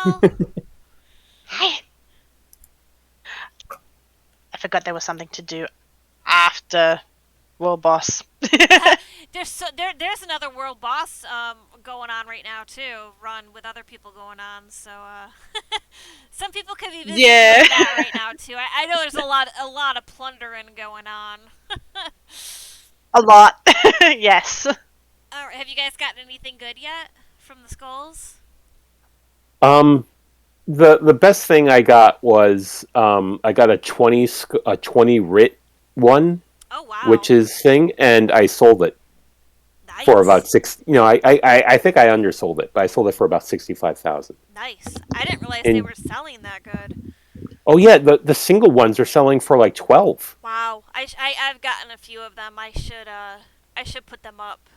Mel. Hey, I forgot there was something to do after World Boss. There's another world boss going on right now too, run with other people going on. So some people could be busy Yeah, doing that right now too. I know there's a lot of plundering going on. a lot. Yes. Have you guys gotten anything good yet from the skulls? Um, the best thing I got was I got a 20 writ one, Oh which wow, is thing, and I sold it for about nice, six. I think I undersold it, but I sold it for about 65,000. nice. I didn't realize they And were selling that good. oh yeah, the single ones are selling for like 12. Wow, I've gotten a few of them. I should put them up.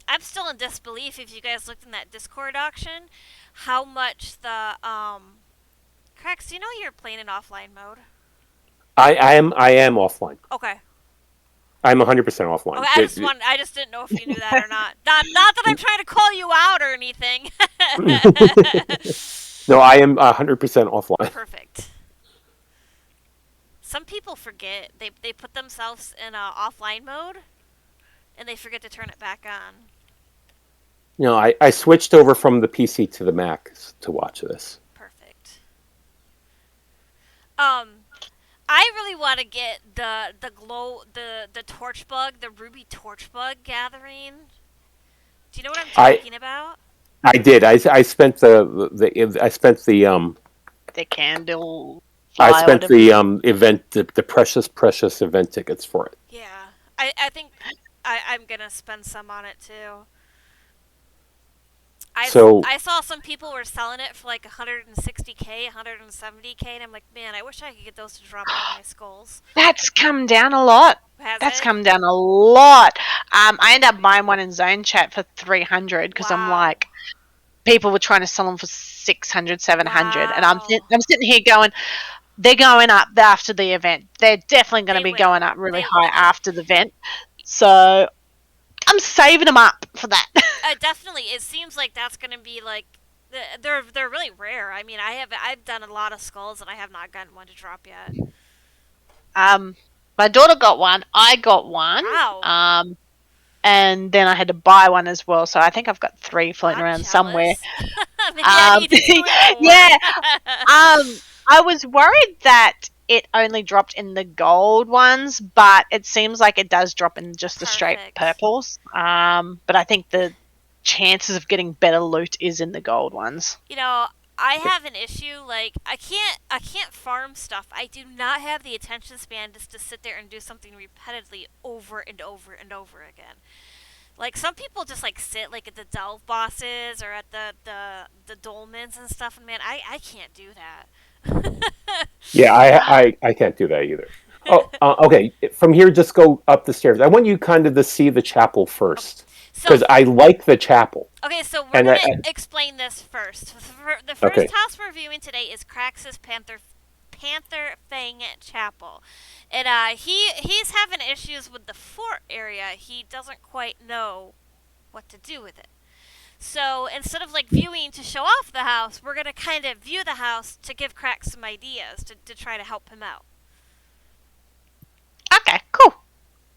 I'm still in disbelief if you guys looked in that Discord auction, how much the Cracks, do you know you're playing in offline mode? I am offline. Okay. I'm 100% offline. Okay, I just didn't know if you knew that or not. Not that I'm trying to call you out or anything. No, I am 100% offline. Perfect. Some people forget. They put themselves in offline mode and they forget to turn it back on. I switched over from the PC to the Mac to watch this. Perfect. Um I really want to get the torch bug, the ruby torch bug gathering. Do you know what I'm I talking about? I did. I spent the The candle I fly, spent whatever. the event the precious event tickets for it. Yeah. I think I'm gonna spend some on it too. So I saw some people were selling it for like 160K, 170K, and I'm like, man, I wish I could get those to drop out of my skulls. That's come down a lot. Has That's it? come down a lot. I ended up buying one in Zone Chat for 300 because I'm Wow. like, people were trying to sell them for 600, 700, and Wow. I'm sitting here going, they're going up after the event. They're definitely going to They be going will. up really They high will. after the event. So I'm saving them up for that. Definitely. It seems like that's gonna be like they're really rare. I mean, I've done a lot of skulls and I have not gotten one to drop yet. um, my daughter got one. I got one. Wow. And then I had to buy one as well. So I think I've got three floating I'm around somewhere. jealous. Maybe I need to do it more. Yeah. I was worried that it only dropped in the gold ones, but it seems like it does drop in just the straight Perfect. purples. But I think the chances of getting better loot is in the gold ones. You know, I have an issue. Like, I can't farm stuff. I do not have the attention span just to sit there and do something repetitively over and over and over again. Like some people just like sit like at the delve bosses or at the dolmens and stuff. And man, I can't do that. yeah, I can't do that either. Oh, okay. From here, just go up the stairs. I want you kind of to see the chapel Okay. first So because I like the chapel. okay, so we're And gonna explain this first. The first okay, house we're viewing today is Crax's Pantherfang Chapel, and he's having issues with the fort area. He doesn't quite know what to do with it. So instead of like viewing to show off the house, we're gonna kind of view the house to give Crax some ideas to try to help him out. Okay, cool.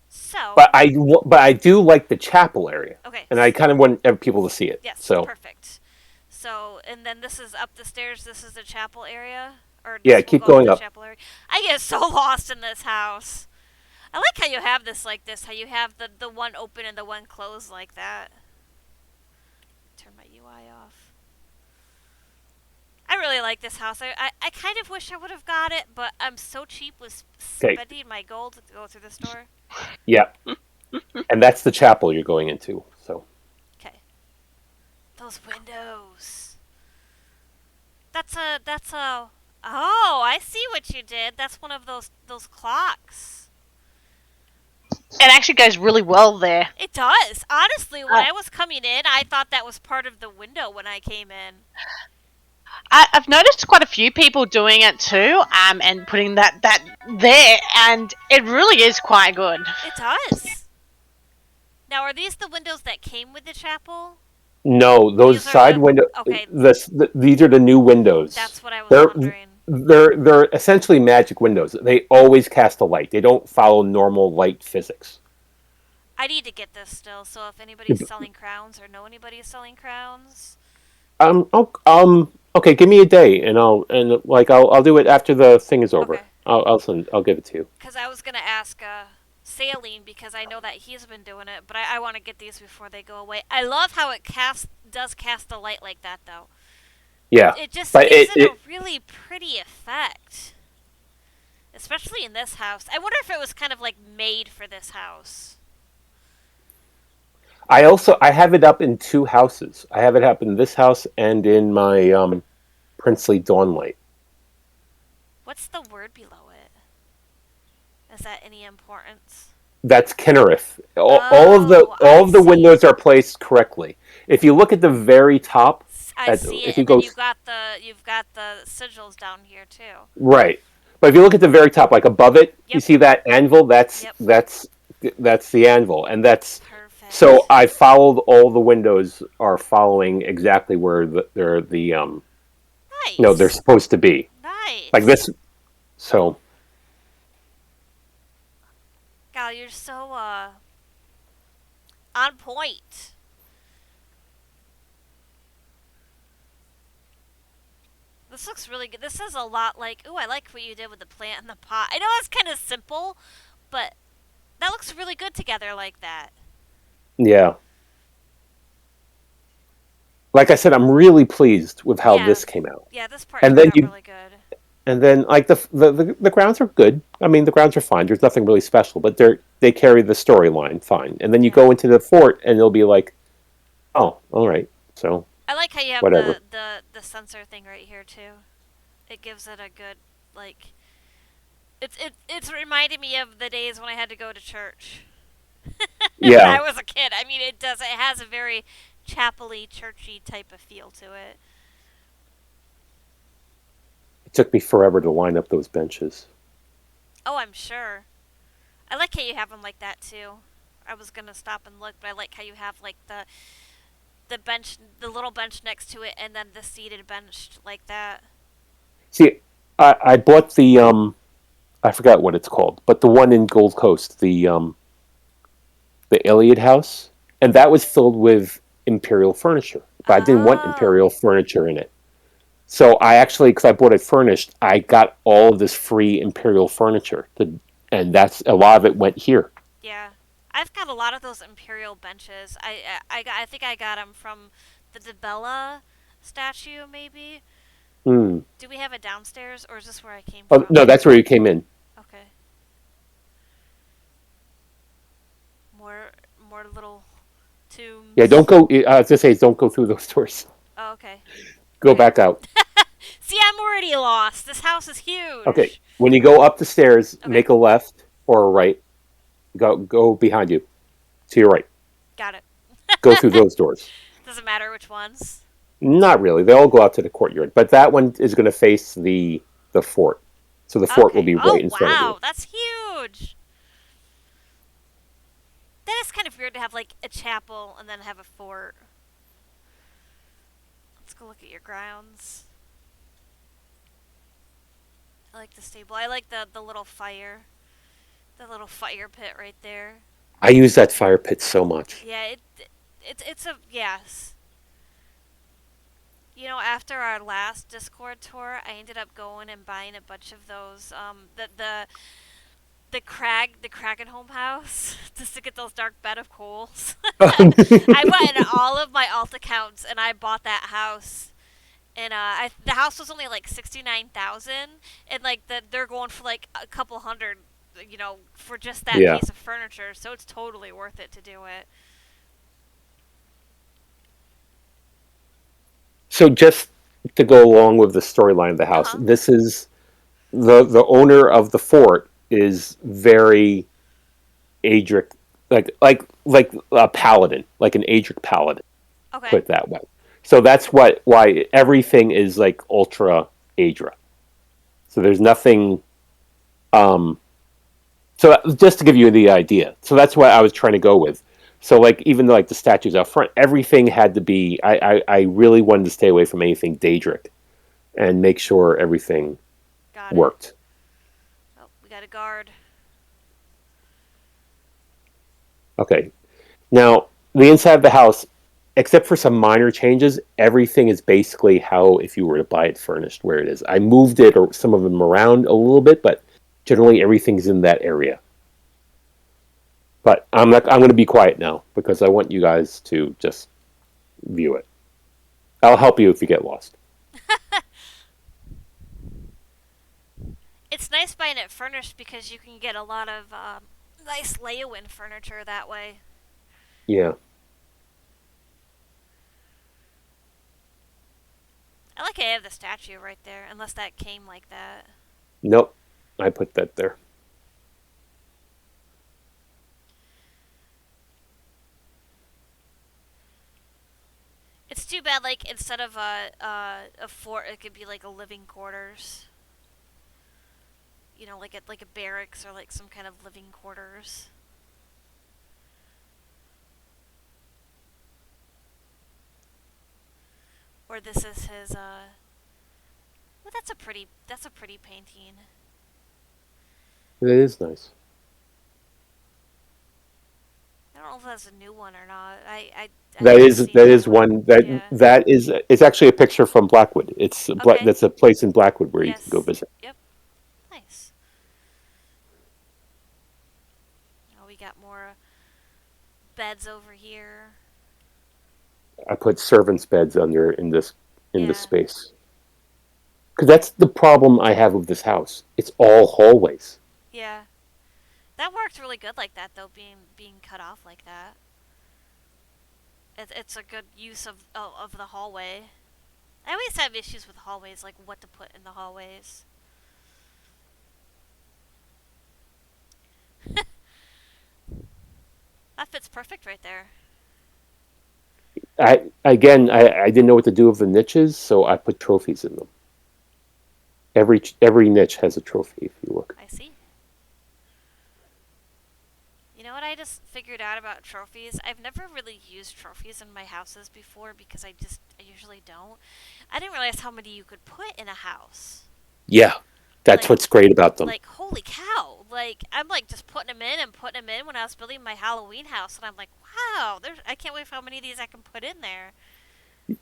So but I do like the chapel area, okay, and I kind of want people to see it. yes, So perfect. So, and then this is up the stairs. This is the chapel area, or yeah, this will keep go up going the up. chapel area. I get so lost in this house. I like how you have this like this. How you have the one open and the one closed like that. Turn my UI off. I really like this house. I kind of wish I would have got it, but I'm so cheap with Okay, spending my gold to go through the store. yeah, and that's the chapel you're going into. So Okay, those windows. That's a. Oh, I see what you did. That's one of those clocks. It actually goes really well there. It does. Honestly, when Uh, I was coming in, I thought that was part of the window when I came in. I've noticed quite a few people doing it too, and putting that there, and it really is quite good. It does. Now, are these the windows that came with the chapel? No, those These are side the window. okay. These are the new windows. That's what I was They're wondering. they're essentially magic windows. They always cast a light. They don't follow normal light physics. I need to get this still. So if anybody's selling crowns or know anybody is selling crowns, Okay. Give me a day, and I'll do it after the thing is over. okay. I'll give it to you. Because I was gonna ask Saline because I know that he's been doing it, but I want to get these before they go away. I love how it does cast a light like that though. Yeah, It just but gives it a really pretty effect, especially in this house. I wonder if it was kind of like made for this house. I have it up in two houses. I have it up in this house and in my princely dawnlight. What's the word below it? Is that any importance? That's Kennerith. Oh, All I of the see. windows are placed correctly. If you look at the very top, I see it, if you and then go you've got the sigils down here too. right, but if you look at the very top, like above it, you Yep. see that anvil. Yep. That's the anvil, and that's so Perfect. I followed all the windows are following exactly where they're Nice. supposed to be like Nice. this. So God, you're so on point. This looks really good. This is a lot like, ooh, I like what you did with the plant and the pot. I know it's kind of simple, but that looks really good together like that. yeah, like I said, I'm really pleased with how Yeah. this came out. Yeah, this part And turned then out really good. like the grounds are good. I mean, the grounds are fine. There's nothing really special, but they carry the storyline fine. And then you Yeah. go into the fort, and it'll be like, oh, all right, so I like how you have whatever. the sensor thing right here too. It gives it a good like it's reminded me of the days when I had to go to church. When Yeah, I was a kid. I mean, it has a very chapely, churchy type of feel to it. it took me forever to line up those benches. Oh, I'm sure. I like how you have them like that too. I was gonna stop and look, but I like how you have like the bench, the little bench next to it, and then the seated bench like that. See, I bought I forgot what it's called, but the one in Gold Coast, the Iliad House, and that was filled with Imperial furniture. But I didn't want Oh, Imperial furniture in it. So I actually, because I bought it furnished, I got all of this free Imperial furniture, and that's a lot of it went here. yeah. I've got a lot of those imperial benches. I think I got them from the Debella statue, maybe. Hmm. Do we have it downstairs, or is this where I came Oh from? no, that's where you came in. Okay. More, more little Yeah, don't tombs. go. I was just say, don't go through those doors. Oh, okay. Go Okay. back out. See, I'm already lost. This house is Okay, huge. when you go up the stairs, Okay, make a left or a right. Go behind you to your right. got it. Go through those doors. Does it matter which ones? Not really. They all go out to the courtyard, but that one is going to face the fort. So the fort will Okay. be right Oh, in front of you. wow. That's huge. That is kind of weird to have, like, a chapel and then have a fort. Let's go look at your grounds. I like the stable. I like the little fire. The little fire pit right there. I use that fire pit so much. Yeah, it's a yes. You know, after our last Discord tour, I ended up going and buying a bunch of those. The Kraken home house just to get those dark bed of coals. I went in all of my alt accounts and I bought that house. And the house was only like 69,000, and like they're going for like a couple hundred, for just that Yeah. piece of furniture. So it's totally worth it to do it. So just to go along with the storyline of the Uh house, huh. this is the owner of the fort is very Adric, like a paladin, like an Adric paladin. Put Okay. it that way. So that's why everything is like ultra Adra. So there's nothing. Um, so just to give you the idea, so that's what I was trying to go with. So like even like the statues out front, everything had to be. I really wanted to stay away from anything Daedric and make sure everything Got it. worked. Oh, we got a guard. Okay. Now the inside of the house, except for some minor changes, everything is basically how if you were to buy it furnished, where it is. I moved it or some of them around a little bit, but generally everything's in that area. But I'm not. I'm going to be quiet now because I want you guys to just view it. I'll help you if you get lost. It's nice buying it furnished because you can get a lot of nice lay-in furniture that way. Yeah. I like I have the statue right there, unless that came like that. Nope. I put that there. It's too bad, like instead of a fort, it could be like a living quarters. You know, like a barracks or like some kind of living quarters. Or this is his. Well, that's a pretty painting. It is nice. I don't know if that's a new one or not. I That haven't is seen that that is one. one that Yeah. that is it's actually a picture from Blackwood. Okay. That's a place in Blackwood where you can go Yes. visit. Yep. Nice. Oh, we got more beds over here. I put servants' beds under in this Yeah. space because that's the problem I have with this house. It's all hallways. Yeah. That worked really good like that though, being cut off like that. It's a good use of the hallway. I always have issues with hallways, like what to put in the hallways. That fits perfect right there. I didn't know what to do with the niches, so I put trophies in them. Every niche has a trophy if you look. I see. You know what I just figured out about trophies? I've never really used trophies in my houses before because I usually don't. I didn't realize how many you could put in a house. Yeah, that's Like what's great about them. like holy cow. Like I'm like just putting them in and putting them in when I was building my Halloween house and I'm like, "Wow, there's I can't wait for how many of these I can put in there."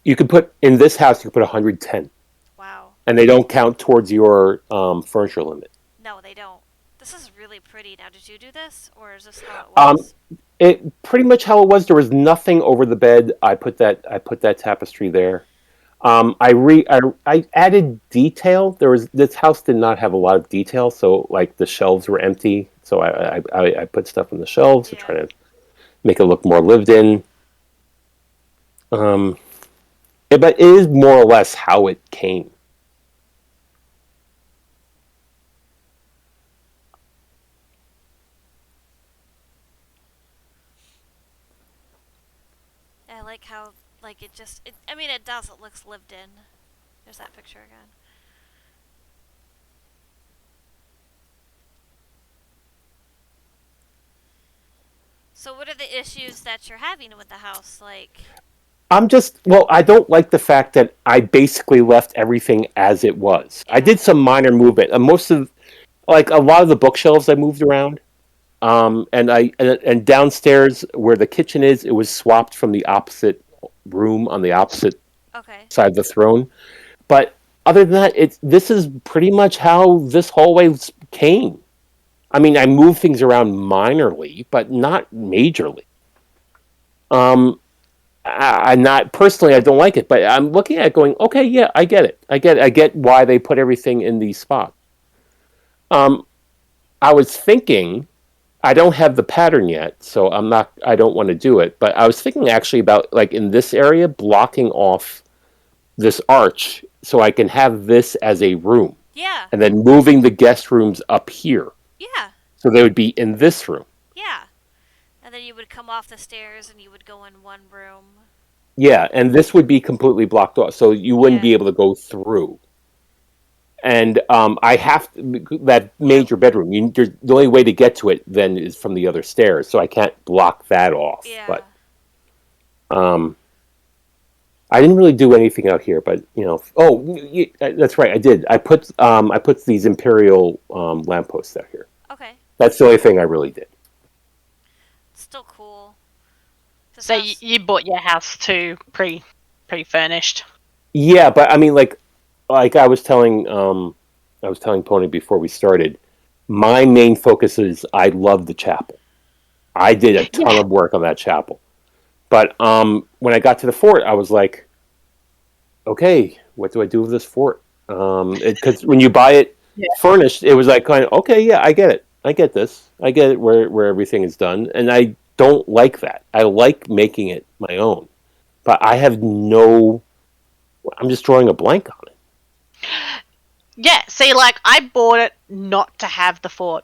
You can put in this house. You can put 110, Wow. and they don't count towards your furniture limit. No, they don't. This is really pretty. Now, did you do this or is this how it Um, was? it pretty much how it was. There was nothing over the bed. I put that tapestry there. I added detail. There was this house did not have a lot of detail, so like the shelves were empty. So I put stuff on the shelves to try Yeah. to make it look more lived in. Um, but it is more or less how it came. I like how like it just I mean it does. It looks lived in. There's that picture again. So what are the issues that you're having with the house? Like, I don't like the fact that I basically left everything as it was. I yeah. did some minor movement. Most of like a lot of the bookshelves I moved around. And downstairs where the kitchen is, it was swapped from the opposite room on the opposite Okay. side of the throne. But other than that, this is pretty much how this hallway came. I mean, I moved things around minorly, but not majorly. Um, I not personally, I don't like it, but I'm looking at it going, okay, yeah, I get it. I get why they put everything in these spots. Um, I was thinking I don't have the pattern yet, so I don't want to do it, but I was thinking actually about like in this area blocking off this arch so I can have this as a room Yeah. and then moving the guest rooms up here. Yeah. So they would be in this room. Yeah. And then you would come off the stairs and you would go in one room. Yeah, and this would be completely blocked off so you wouldn't Yeah. be able to go through. And I have that major bedroom. The only way to get to it then is from the other stairs, so I can't block that off. Yeah. But I didn't really do anything out here. But that's right, I did. I put these imperial lampposts out here. Okay. That's the only thing I really did. Still cool. So you bought your house too pre-furnished. Yeah, but I mean, like I was telling Pony before we started. My main focus is I love the chapel. I did a ton of work on that chapel. But when I got to the fort, I was like, okay, what do I do with this fort? Because when you buy it furnished, it was like kind of, okay, yeah, I get it. I get this. I get it where everything is done. And I don't like that. I like making it my own. But I have no... I'm just drawing a blank on it. Yeah, see, like, I bought it not to have the fort.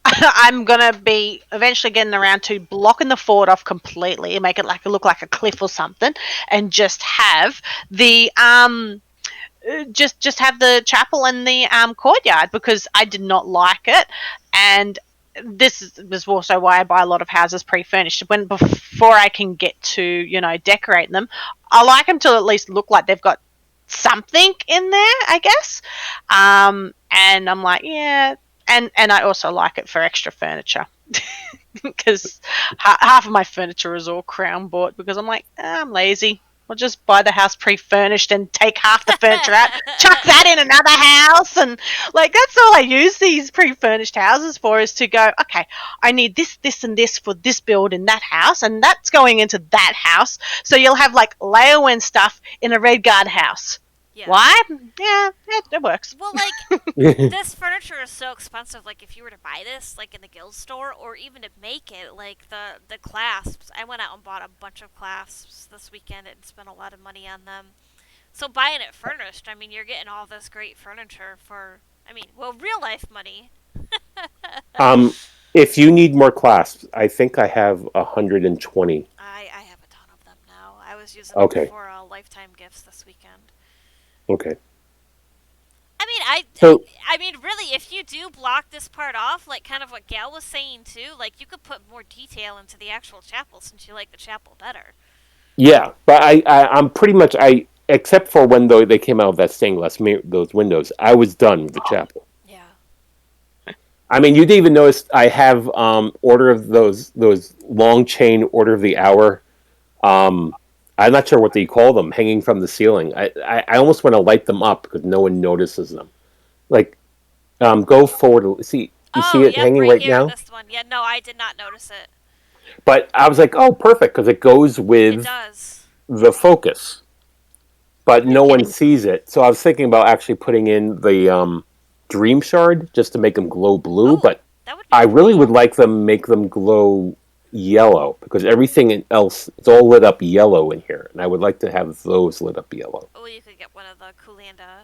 I'm gonna be eventually getting around to blocking the fort off completely and make it look like a cliff or something, and just have the just have the chapel and the courtyard, because I did not like it. And was also why I buy a lot of houses pre-furnished. Before I can get to decorate them, I like them to at least look like they've got something in there, I guess. And I'm like, yeah. And I also like it for extra furniture, because half of my furniture is all Crown bought, because I'm like, I'm lazy. I'll just buy the house pre-furnished and take half the furniture out, chuck that in another house, and that's all I use these pre-furnished houses for, is to go, okay, I need this, and this for this build in that house, and that's going into that house. So you'll have Leowen stuff in a Red Guard house. Yeah. Why? Yeah, it works. Well, this furniture is so expensive. If you were to buy this, in the guild store, or even to make it, the clasps. I went out and bought a bunch of clasps this weekend and spent a lot of money on them. So buying it furnished, I mean, you're getting all this great furniture for, real life money. If you need more clasps, I think I have 120. I have a ton of them now. I was using them for lifetime gifts this weekend. Okay. I mean, really, if you do block this part off, kind of what Gal was saying too, you could put more detail into the actual chapel, since you like the chapel better. Yeah, but I'm pretty much except for when they came out with that stained glass those windows, I was done with the chapel. Yeah. I mean, you'd even notice I have order of those long chain Order of the Hour. I'm not sure what they call them, hanging from the ceiling. I almost want to light them up because no one notices them. Go forward. See it hanging right now? This one. Yeah, no, I did not notice it. But I was like, oh, perfect, because it goes with the focus. But no one sees it. So I was thinking about actually putting in the Dream Shard just to make them glow blue. But I really would like make them glow yellow, because everything else, it's all lit up yellow in here, and I would like to have those lit up yellow. Oh, you could get one of the Kulanda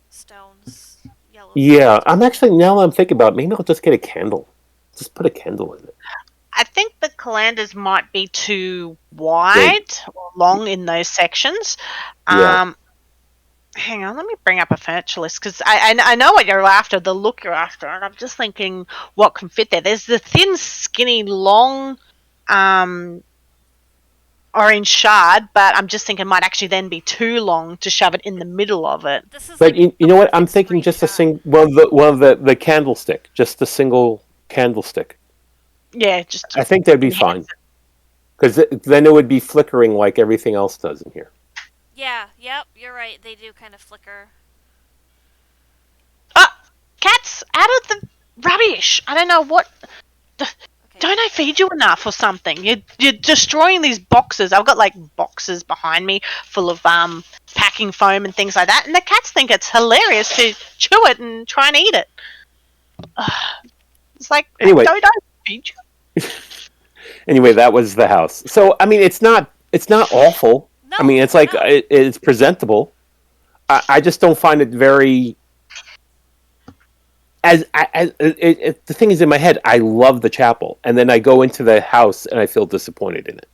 stones yellow. Yeah, I'm thinking about it, maybe I'll just get a candle. Just put a candle in it. I think the Kulandas might be too wide or long in those sections. Hang on, let me bring up a furniture list, because I know what you're after, the look you're after, and I'm just thinking what can fit there. There's the thin, skinny, long orange shard, but I'm just thinking it might actually then be too long to shove it in the middle of it. But you know what? I'm thinking just one of the candlestick, just a single candlestick. Yeah, I think that'd be fine, because then it would be flickering like everything else does in here. Yeah, yep, you're right. They do kind of flicker. Oh, cats, out of the rubbish. I don't know what... Don't I feed you enough or something? You're destroying these boxes. I've got boxes behind me full of packing foam and things like that, and the cats think it's hilarious to chew it and try and eat it. It's anyway, don't I feed you? Anyway, that was the house. So I mean, it's not awful. No, I mean, it's it's presentable. I just don't find it very. The thing is, in my head, I love the chapel, and then I go into the house and I feel disappointed in it.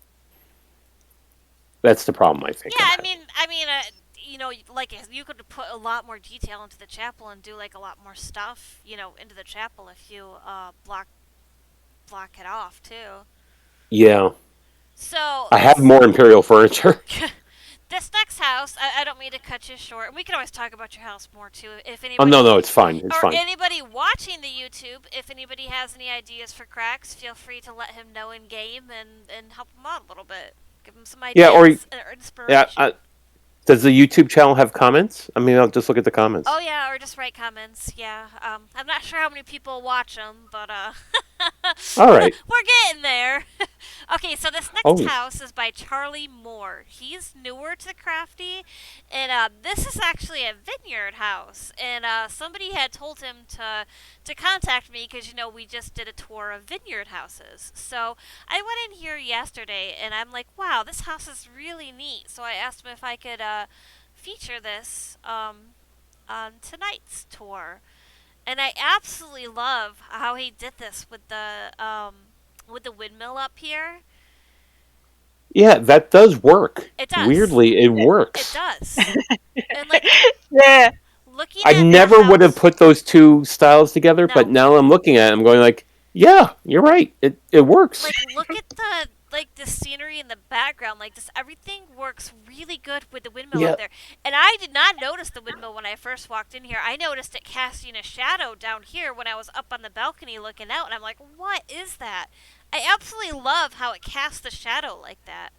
That's the problem, I think. Yeah, like you could put a lot more detail into the chapel and do like a lot more stuff, into the chapel if you block it off too. Yeah, So I have this more Imperial furniture. this next house, I don't mean to cut you short, and we can always talk about your house more too if Oh no, anybody no, it's fine. It's or fine. anybody watching the YouTube, if anybody has any ideas for cracks, feel free to let him know in game and help him out a little bit. Give him some Yeah, or ideas or yeah. inspiration. Does the YouTube channel have comments? I mean, I'll just look at the Oh comments. yeah, or just write comments. Yeah. I'm not sure how many people watch them, but All right. we're getting there. Okay, so this next Oh, house is by Charlie Moore. He's newer to Crafty, and this is actually a vineyard house. And somebody had told him to contact me because we just did a tour of vineyard houses. So I went in here yesterday, and I'm like, wow, this house is really neat. So I asked him if I could feature this on tonight's tour, and I absolutely love how he did this with the windmill up here. yeah, that does work. It does. Weirdly, it It works. does. And like Yeah. looking I at that never would have house, put those two styles together, but no, now I'm looking at it, I'm going like, yeah, you're right. It works. like look at the scenery in the background. Like this, everything works really good with the windmill Yeah, up there. And I did not notice the windmill when I first walked in here. I noticed it casting a shadow down here when I was up on the balcony looking out, and I'm like, what is that? I absolutely love how it casts the shadow like that.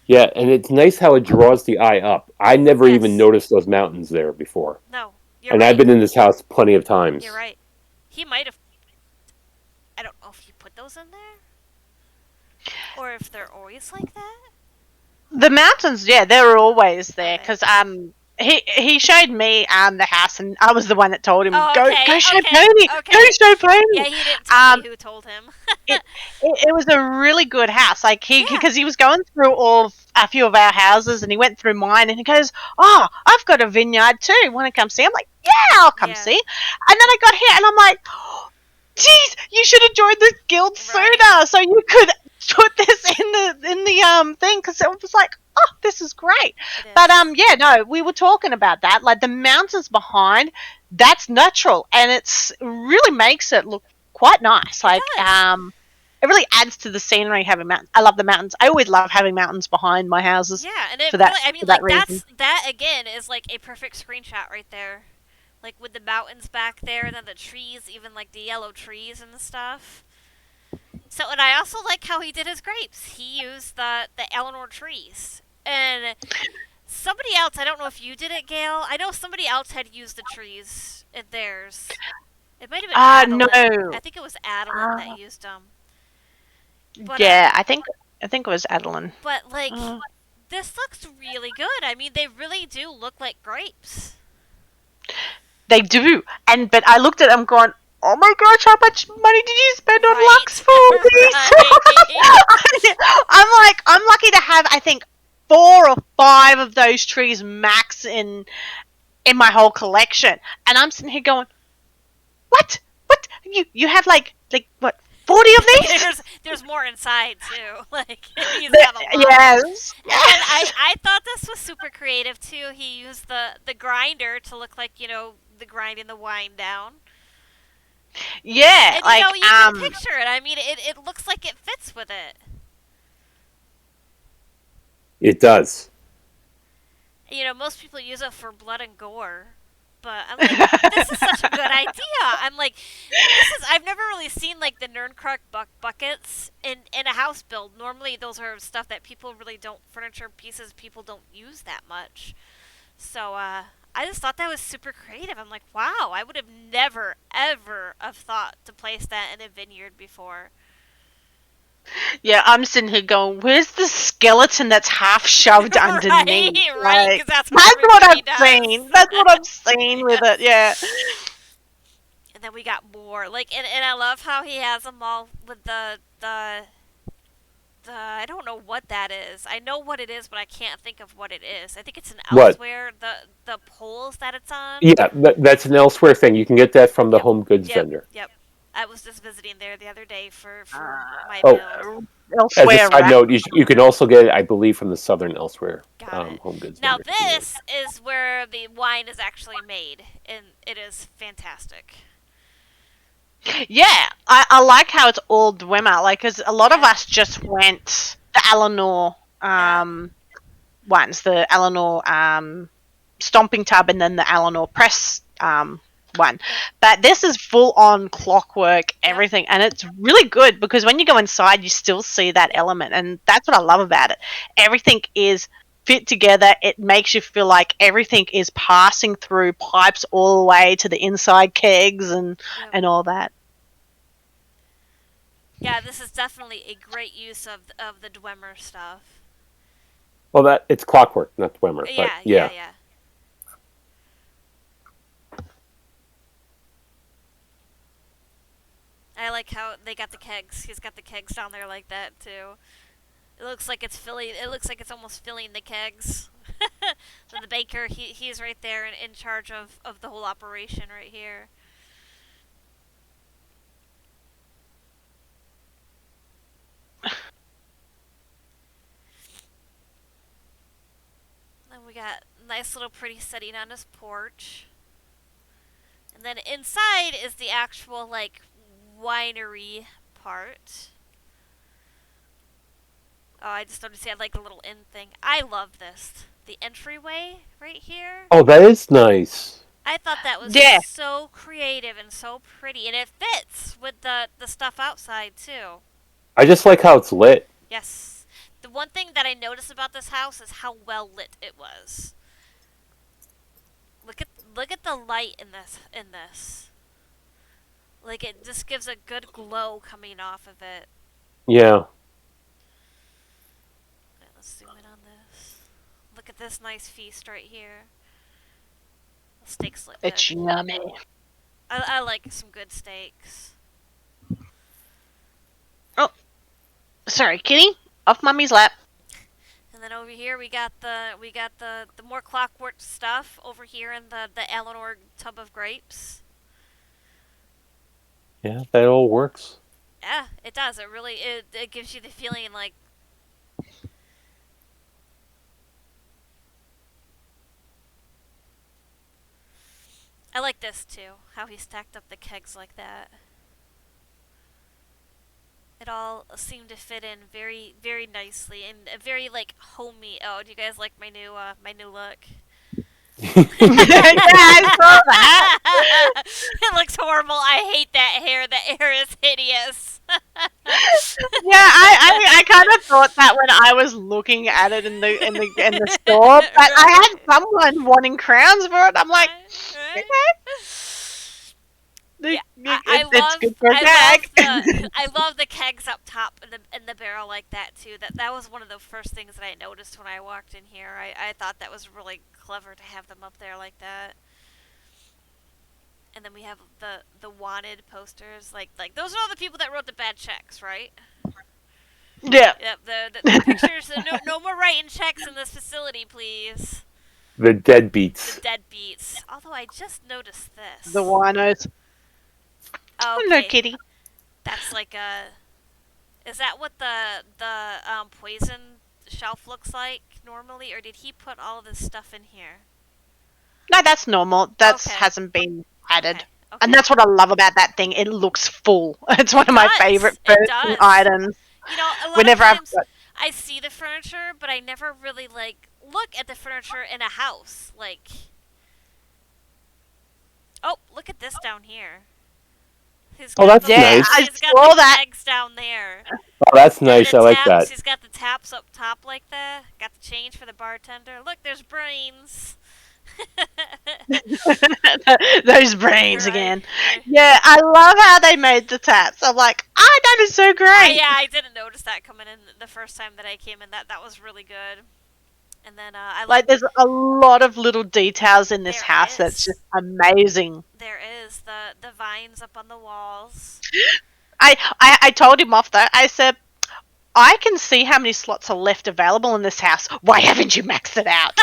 yeah, and it's nice how it draws the eye up. I never even Yes. noticed those mountains there before, No, you're and I've right. been in this house plenty of You're times. right. He might have. I don't know if you put those in there or if they're always like that. The mountains, yeah, they were always there Okay. because he showed me the house, and I was the one that told him Oh, go show okay, Pony, go okay. show Yeah, Pony. he didn't tell me who told him. It was a really good house. Like Yeah. because he was going through a few of our houses, and he went through mine, and he goes, "Oh, I've got a vineyard too. Want to come see?" I'm like, "Yeah, I'll come Yeah. see." And then I got here, and I'm like, "Geez, you should have joined this guild Right. sooner, so you could put this in the thing." Because it was like, "Oh, this is great." It But is. yeah, no, we were talking about that. Like the mountains behind, that's natural, and it's really makes it look quite nice. It Like does. it really adds to the scenery having mountains. I love the mountains. I always love having mountains behind my houses Yeah, and it for that really, I mean, for that like reason. that again is like a perfect screenshot right there. Like with the mountains back there and then the trees, even like the yellow trees and stuff. So, and I also like how he did his grapes. He used the Eleanor trees. And somebody else, I don't know if you did it, Gail. I know somebody else had used the trees in theirs. It might have been Adeline. No. I think it was Adeline that used them. But Yeah, I think it was Adeline. like Uh, this looks really good. I mean, they really do look like grapes. they do, but I looked at them going, "Oh my gosh, how much money did you spend on Lux Right. for these?" I'm like, I'm lucky to have I think 4 or 5 of those trees max in my whole collection, and I'm sitting here going, "What? What? You have like what? 40 of these?" There's more inside too. Like he's got a lot. Yes. And I thought this was super creative too. He used the grinder to look like the grinding the wine down. Yeah, And like you can picture it. I mean, it looks like it fits with it. It does. Most people use it for blood and gore. But I'm like, this is such a good idea. I'm like, I've never really seen like the Nernkrok buckets in a house build. Normally, those are stuff that people really don't, furniture pieces people don't use that much. So, I just thought that was super creative. I'm like, wow, I would have never, ever have thought to place that in a vineyard before. Yeah, I'm sitting here going, "Where's the skeleton that's half shoved underneath?" Right, Like, because that's what that's what everybody I've does. seen. That's what I've seen with it. Yeah. And then we got more. Like, and I love how he has them all with the I don't know what that is. I know what it is, but I can't think of what it is. I think it's an What? elsewhere. The poles that it's on. Yeah, that's an elsewhere thing. You can get that from the Yep. home goods Yep. vendor. Yep. I was just visiting there the other day for my Uh, Oh, build. as a Elsewhere, side right? note, you can also get it, I believe, from the Southern Elsewhere Got it. home goods Now vendor. Yeah. this is where the wine is actually made, and it is fantastic. Yeah, I like how it's all Dwemer. Like, cause a lot of Yeah. us just went the Eleanor Yeah. ones, the Eleanor stomping tub, and then the Eleanor press one. Yep. But this is full on clockwork, Yep. everything, and it's really good because when you go inside, you still see that Yep. element, and that's what I love about it. Everything is fit together. It makes you feel like everything is passing through pipes all the way to the inside kegs Yep. and all that. Yeah, this is definitely a great use of the Dwemer stuff. Well, that it's clockwork, not Dwemer, but Yeah, yeah, yeah. yeah. I like how they got the kegs. He's got the kegs down there like that too. It looks like it's filling. It looks like it's almost filling the kegs. So the baker, he's right there in charge of the whole operation right here. Then we got nice little pretty setting on his porch. And then inside is the actual like winery part. Oh, I just noticed he had like a little inn thing. I love this. The entryway right here. Oh, that is nice. I thought that was Yeah, so creative and so pretty, and it fits with the stuff outside too. I just like how it's lit. Yes. The one thing that I noticed about this house is how well lit it was. Look at the light in this. Like it just gives a good glow coming off of it. Yeah. Okay, let's zoom in on this. Look at this nice feast right here. The steaks look good. it's yummy. I like some good steaks. Oh, sorry, kitty, off mummy's lap. And then over here we got the more clockwork stuff over here in the Eleanor tub of grapes. Yeah, that all works. Yeah, it does. It gives you the feeling like I like this too. How he stacked up the kegs like that. It all seemed to fit in very very nicely and very like homey. Oh, do you guys like my new look? Yeah, I saw that. It looks horrible. I hate that hair. The hair is hideous. Yeah, I kind of thought that when I was looking at it in the store, but I had someone wanting crowns for it. I'm like, Right? Yeah, it's good for a gag. I love the kegs up top in the barrel like that too. That was one of the first things that I noticed when I walked in here. I thought that was really clever to have them up there like that. And then we have the wanted posters. Like those are all the people that wrote the bad checks, right? Yeah, Yep. The pictures. No more writing checks in this facility, please. The The deadbeats. deadbeats. Although I just noticed this. the winos. Oh, Hello, okay. kitty. That's like a. Is that what the poison shelf looks like normally, or did he put all of this stuff in here? No, that's normal. That's Okay. hasn't been added. Okay. And Okay. that's what I love about that thing. It looks full. It's one It of my does. favorite It person does. items. You know, a lot of Whenever I've times got, I see the furniture, but I never really like look at the furniture in a house. Like, oh, look at this down here. He's Oh, got that's the yeah, nice. I he's got saw the that. kegs down there. Oh, that's And nice. the I like taps, that. he's got the taps up top like that. Got the change for the bartender. Look, there's brains. Those brains Right, again. right. Yeah, I love how they made the taps. I'm like, oh, that is so great. Yeah, I didn't notice that coming in the first time that I came in. That was really good. And then I Like, like there's a lot of little details in this there house that's is just amazing. there is the vines up on the walls. I told him off though. I said, I can see how many slots are left available in this house. Why haven't you maxed it out?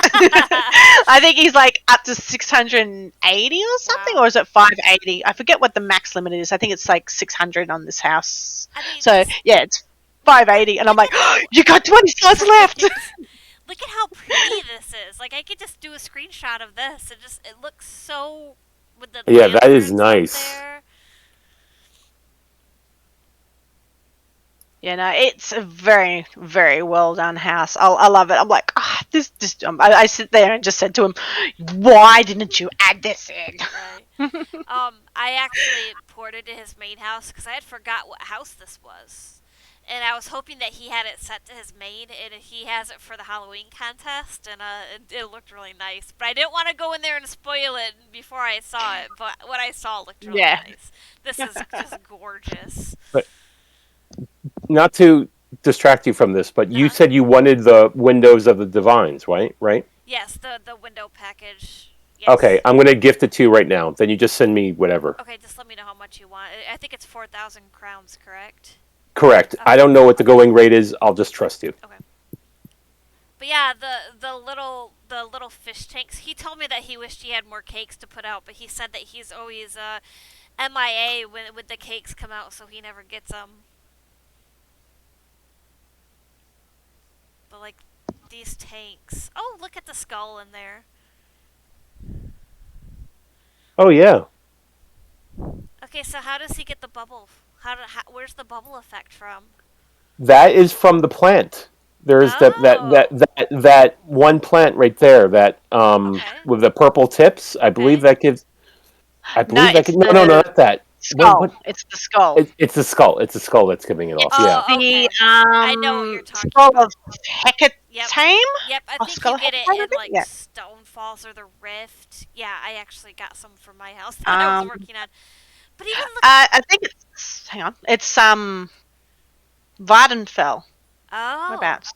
I think he's like up to 680 or something, Wow. or is it 580? I forget what the max limit is. I think it's like 600 on this house. I mean, So, just yeah, it's 580. And I'm look like, at how you got 20 slots left. look at how pretty this is. Like I could just do a screenshot of this. It looks so with the Yeah, that is lanterns up nice. there. You know, it's a very, very well done house. I love it. I'm like, this. I sit there and just said to him, why didn't you add this in? Right. I actually ported to his main house because I had forgot what house this was, and I was hoping that he had it set to his main, and he has it for the Halloween contest, and it looked really nice. But I didn't want to go in there and spoil it before I saw it. But what I saw looked really Yeah. nice. This is just gorgeous. But not to distract you from this, but you Uh-huh. said you wanted the windows of the divines, right? Right? Yes, the window package. Okay, Yes. I'm gonna gift it to you right now. Then you just send me whatever. Okay, just let me know how much you want. I think it's 4,000 crowns, correct? Correct. I Okay. don't know what the going rate is. I'll just trust you. Okay. But yeah, the little fish tanks. He told me that he wished he had more cakes to put out, but he said that he's always MIA when the cakes come out, so he never gets them. But like these tanks. Oh, look at the skull in there. Oh yeah, Okay, so how does he get the bubble? Where's the bubble effect from? that is from the plant. There's Oh, that one plant right there that okay, with the purple tips. I believe okay. that gives. I No, believe that it's can, no, the not that. What? skull. It's the skull. It's the skull. It's the skull that's giving it off. It's Yeah. Oh, the okay. I know what you're talking skull of about. Yep. Hecatame? Yep, I Or think skull you of get it Hecatame, I in think? like Yeah. Stone Falls or the Rift. Yeah, I actually got some for my house that I was Um, working on. But even look at I think it's, hang on, it's Vardenfell. oh, Whereabouts?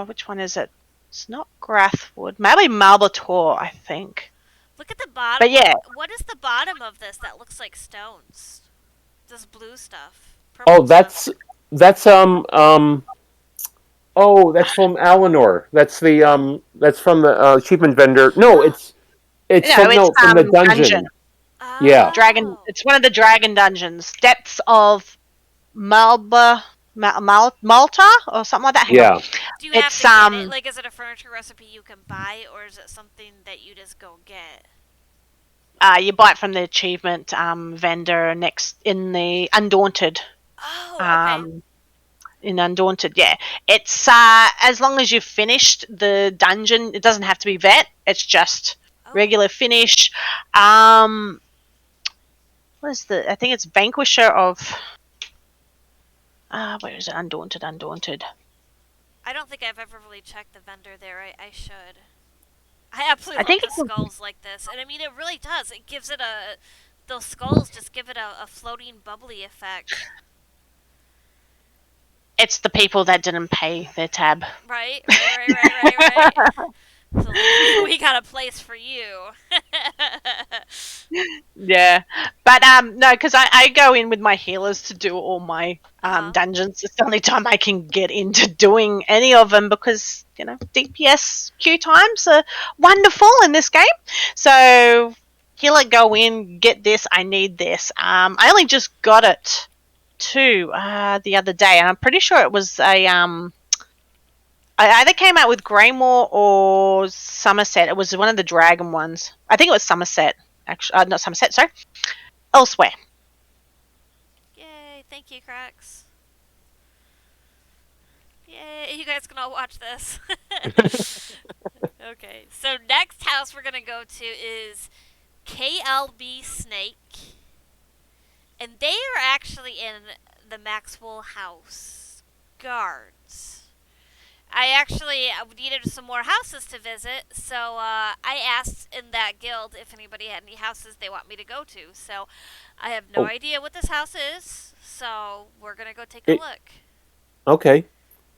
Which one is it? It's not Grathwood. Maybe Malbator, I think. look at the bottom. But yeah, What is the bottom of this that looks like stones? This blue stuff, Oh, purple stuff. that's Oh, that's from Eleanor. That's from the achievement vendor. No, it's no, from it's from the dungeon. dungeon. Yeah. Dragon. Oh, It's one of the dragon dungeons. Depths of Malta or something like that. Hang on. Yeah. do you have It's to get it? Like, is it a furniture recipe you can buy, or is it something that you just go get? you buy it from the achievement vendor next in the Undaunted. Oh, okay. Um, in Undaunted, yeah. It's as long as you've finished the dungeon, it doesn't have to be vet. It's just Oh, regular finish. What is the? I think it's Vanquisher of. Where is it? Undaunted, Undaunted. I don't think I've ever really checked the vendor there. I should. I absolutely I love think the skulls like this, and I mean it really does. It gives it a. Those skulls just give it a floating bubbly effect. it's the people that didn't pay their tab. Right, right. So we got a place for you. Yeah, but no, because I go in with my healers to do all my Uh-huh. dungeons. It's the only time I can get into doing any of them because DPS queue times are wonderful in this game. So healer, go in, get this. I need this. I only just got it too the other day, and I'm pretty sure it was a I either came out with Greymore or Somerset. It was one of the dragon ones. I think it was Somerset. Actually, not Somerset. Sorry, elsewhere. Yay! Thank you, Cracks. Yay! You guys can all watch this. Okay, so next house we're gonna go to is KLB Snake, and they are actually in the Maxwell House Guards. I actually needed some more houses to visit, so I asked in that guild if anybody had any houses they want me to go to. So I have no Oh, idea what this house is, so we're gonna go take a it, look. okay.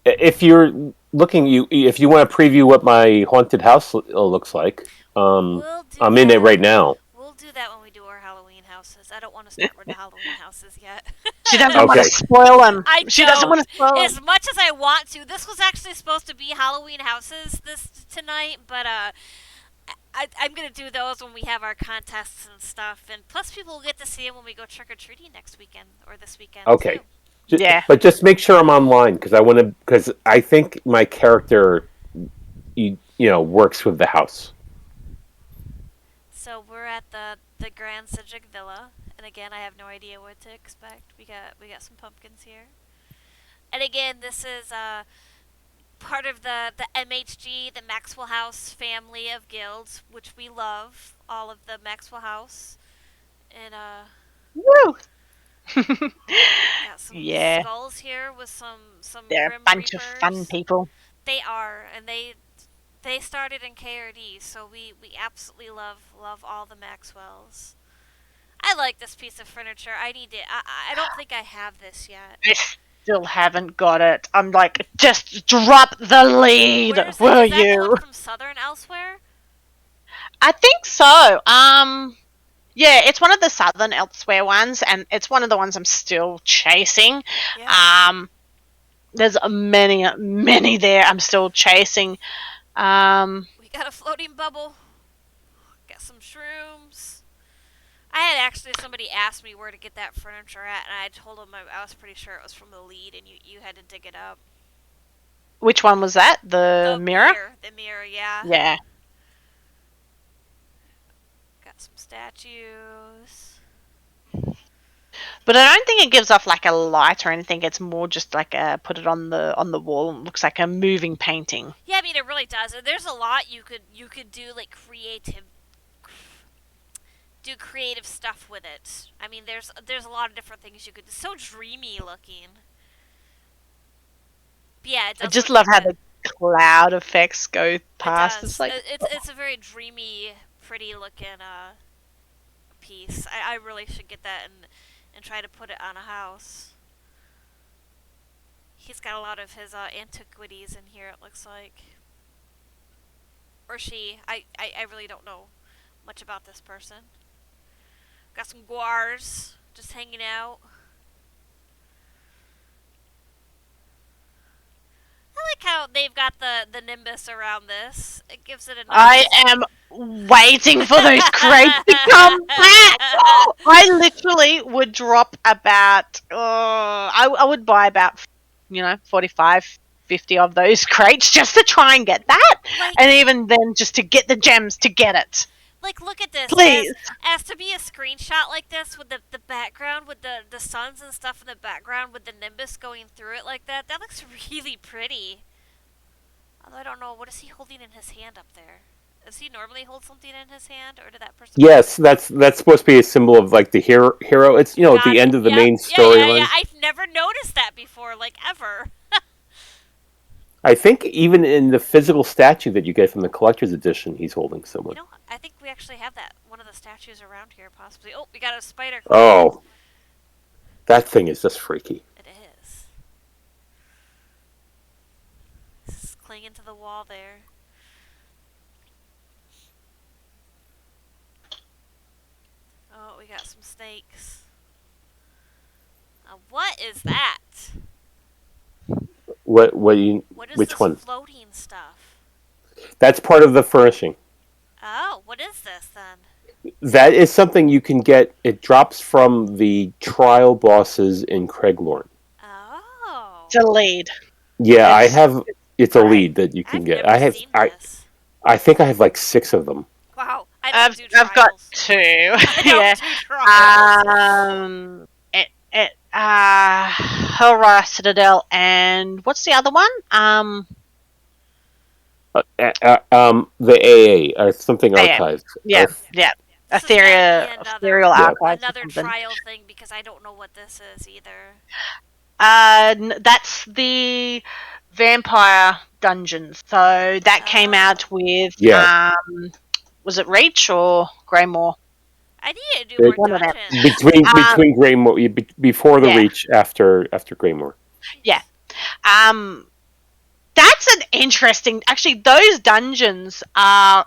If you're looking, if you want to preview what my haunted house looks like, We'll do I'm in it that. right now. We'll do that when we do our Halloween houses. house. I don't want to start with the Halloween houses yet. She doesn't want to Okay. spoil them. I She doesn't want don't. to spoil them. As much as I want to, this was actually supposed to be Halloween houses this tonight, but I'm gonna do those when we have our contests and stuff, and plus people will get to see them when we go trick or treating next weekend or this weekend Okay. too. Yeah. But just make sure I'm online because I think my character, works with the house. So we're at the Grand Psijiic Villa, and again, I have no idea what to expect. We got some pumpkins here, and again, this is part of the MHG, the Maxwell House family of guilds, which we love. All of the Maxwell House, and Woo! got some Yeah. skulls here with some They're a Grim bunch of Reapers. fun people. They are, and they started in KRD, so we absolutely love all the Maxwells. I like this piece of furniture. I need it. I don't think I have this yet. I still haven't got it. I'm like, just drop the lead, Where is it? will Is that the you? one from Southern Elsewhere? I think so. Yeah, it's one of the Southern Elsewhere ones, and it's one of the ones I'm still chasing. Yeah. There's many there I'm still chasing. We got a floating bubble. Got some shrooms. I had actually somebody asked me where to get that furniture at, and I told them I was pretty sure it was from the lead, and you had to dig it up. Which one was that? The mirror? The mirror, yeah. Yeah. Got some statues. But I don't think it gives off like a light or anything. It's more just like put it on the wall and it looks like a moving painting. Yeah, I mean it really does. There's a lot you could do, like creative stuff with it. I mean, there's a lot of different things you could. It's so dreamy looking. But yeah, it does I just look love how good. the cloud effects go past. It does. It's like It's a very dreamy, pretty looking piece. I really should get that and try to put it on a house. He's got a lot of his antiquities in here, it looks like. Or she. I really don't know much about this person. Got some guars just hanging out. I like how they've got the nimbus around this. It gives it a nice... I am waiting for those crates to come back. I literally would drop about I would buy about 45, 50 of those crates just to try and get that. Like, And even then just to get the gems to get it. like, look at this. Please. As to be a screenshot like this with the background, with the suns and stuff in the background, with the nimbus going through it like that, that looks really pretty. Although I don't know, what is he holding in his hand up there? Does he normally hold something in his hand, or did that person... Yes, that's supposed to be a symbol of like the hero. It's at Got the it. end of the Yep. main Yeah, storyline. I've never noticed that before, like, ever. I think even in the physical statue that you get from the collector's edition, he's holding someone. I think we actually have one of the statues around here, possibly. Oh, we got a spider. Oh, that thing is just freaky. It is. This is clinging to the wall there. Oh, we got some snakes. What is that? What you? What is Which this one? floating stuff? That's part of the furnishing. Oh, what is this then? That is something you can get. It drops from the trial bosses in Craiglorn. Oh. It's a lead. Yeah, I It's- have. It's a right. lead that you can I've get. never seen this. I think I have like 6 of them. Wow, I don't do I've got trials. 2. I don't Yeah. do trials. Hellra Citadel and what's the other one? The AA or something AA. archived. Yeah. This has got to be Ethereal Yeah. Archives. another or something. trial thing, because I don't know what this is either. That's the vampire dungeons. So that came out with Yeah. was it Reach or Greymore? I need to do more One of them. dungeons. Between Greymore, before the Yeah. Reach, after Greymore. Yeah. That's an interesting. Actually, those dungeons are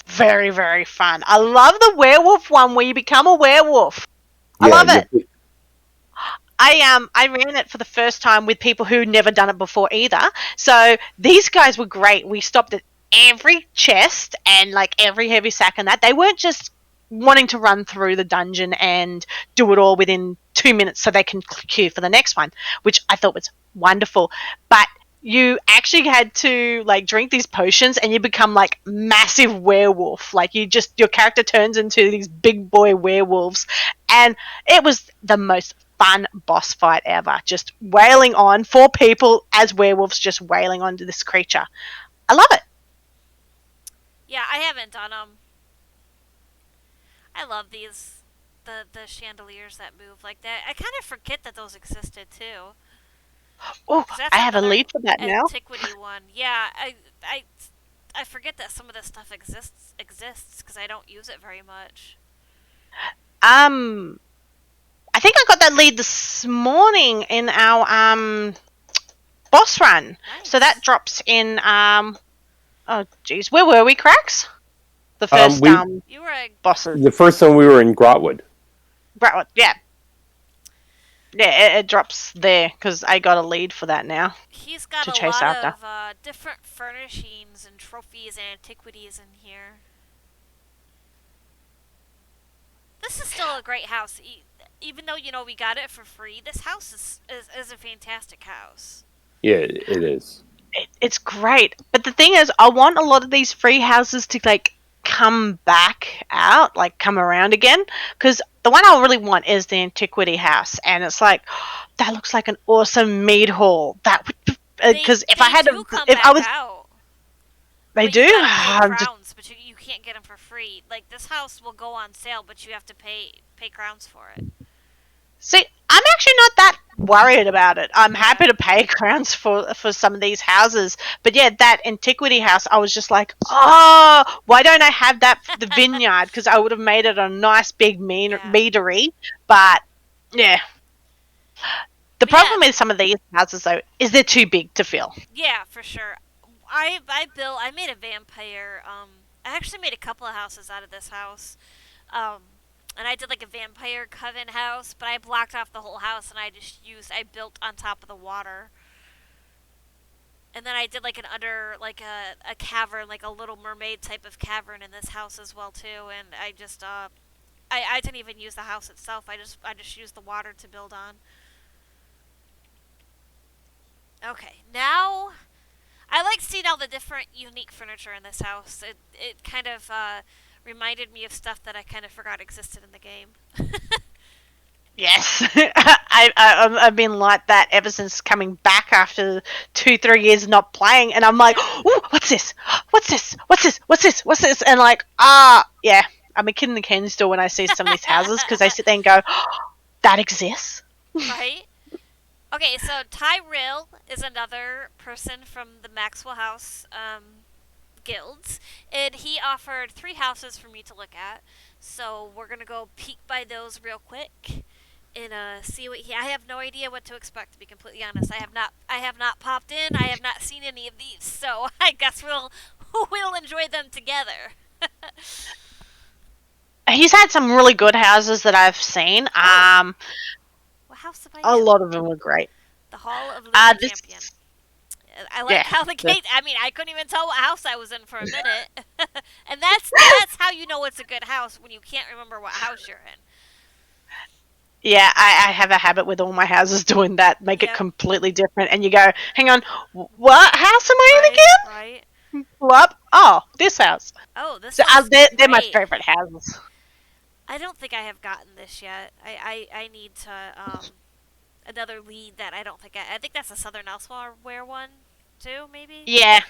very, very fun. I love the werewolf one where you become a werewolf. I Yeah, love it. I ran it for the first time with people who never done it before either. So these guys were great. We stopped at every chest and like every heavy sack and that. They weren't just wanting to run through the dungeon and do it all within 2 minutes so they can queue for the next one, which I thought was wonderful. But you actually had to like drink these potions and you become like massive werewolf. Like your character turns into these big boy werewolves, and it was the most fun boss fight ever. Just wailing on 4 people as werewolves, just wailing onto this creature. I love it. Yeah, I haven't done them. I love these the chandeliers that move like that. I kind of forget that those existed too. Oh, Cause that's I have a another lead for that now. antiquity one. Yeah, I I forget that some of this stuff exists because I don't use it very much. Um, I think I got that lead this morning in our boss run. So that Nice. drops in oh geez, where were we, Cracks? The first We You were a bosses. the first time we were in Grotwood. Right, yeah. Yeah, it drops there because I got a lead for that now he's got to a chase lot after. of different furnishings and trophies and antiquities in here. This is still a great house. Even though we got it for free, this house is a fantastic house. Yeah, it is. It's great, but the thing is, I want a lot of these free houses to like come back out, like come around again, because the one I really want is the antiquity house, and it's like that looks like an awesome mead hall. That would because if I They had do to, come if I back was, out, they but do. you gotta pay Just crowns. But you can't get them for free. Like this house will go on sale, but you have to pay crowns for it. see, I'm actually not that worried about it. I'm Yeah. happy to pay crowns for some of these houses, but yeah, that antiquity house, I was just like, oh, why don't I have that for the vineyard? Because I would have made it a nice big Yeah. meadery. But yeah, the But yeah, problem with some of these houses though is they're too big to fill. yeah, for sure. I made a vampire. I actually made a couple of houses out of this house. Um, and I did like a vampire coven house, but I blocked off the whole house and I built on top of the water. And then I did like like a cavern, like a little mermaid type of cavern in this house as well too. And I didn't even use the house itself. I just used the water to build on. Okay, now I like seeing all the different unique furniture in this house. It kind of reminded me of stuff that I kind of forgot existed in the game. Yes, I've been like that ever since coming back after 2 3 years not playing, and I'm like, Yeah. oh, what's this? What's this? What's this? What's this? What's this? And like, yeah, I'm a kid in the candy store when I see some of these houses because I sit there and go, that exists. Right? Okay, so Tyrell is another person from the Maxwell House guilds, and he offered 3 houses for me to look at. So we're gonna go peek by those real quick and see what he. I have no idea what to expect. To be completely honest, I have not popped in. I have not seen any of these, so I guess we'll enjoy them together. He's had some really good houses that I've seen. Oh, what house am I A in? lot of them were great. The Hall of Lunar This, Champion. I like yeah, how the the- gate. I mean, I couldn't even tell what house I was in for a minute, and that's how you know it's a good house when you can't remember what house you're in. yeah, I have a habit with all my houses doing that, make it Yep. completely different, and you go, hang on, what house am I in Right, again? right. Pull up, oh, this house. Oh, this So one's they're my great. favorite houses. I don't think I have gotten this yet. I need to another lead that I don't think I think that's a Southern Elsewhere one too, maybe. Yeah.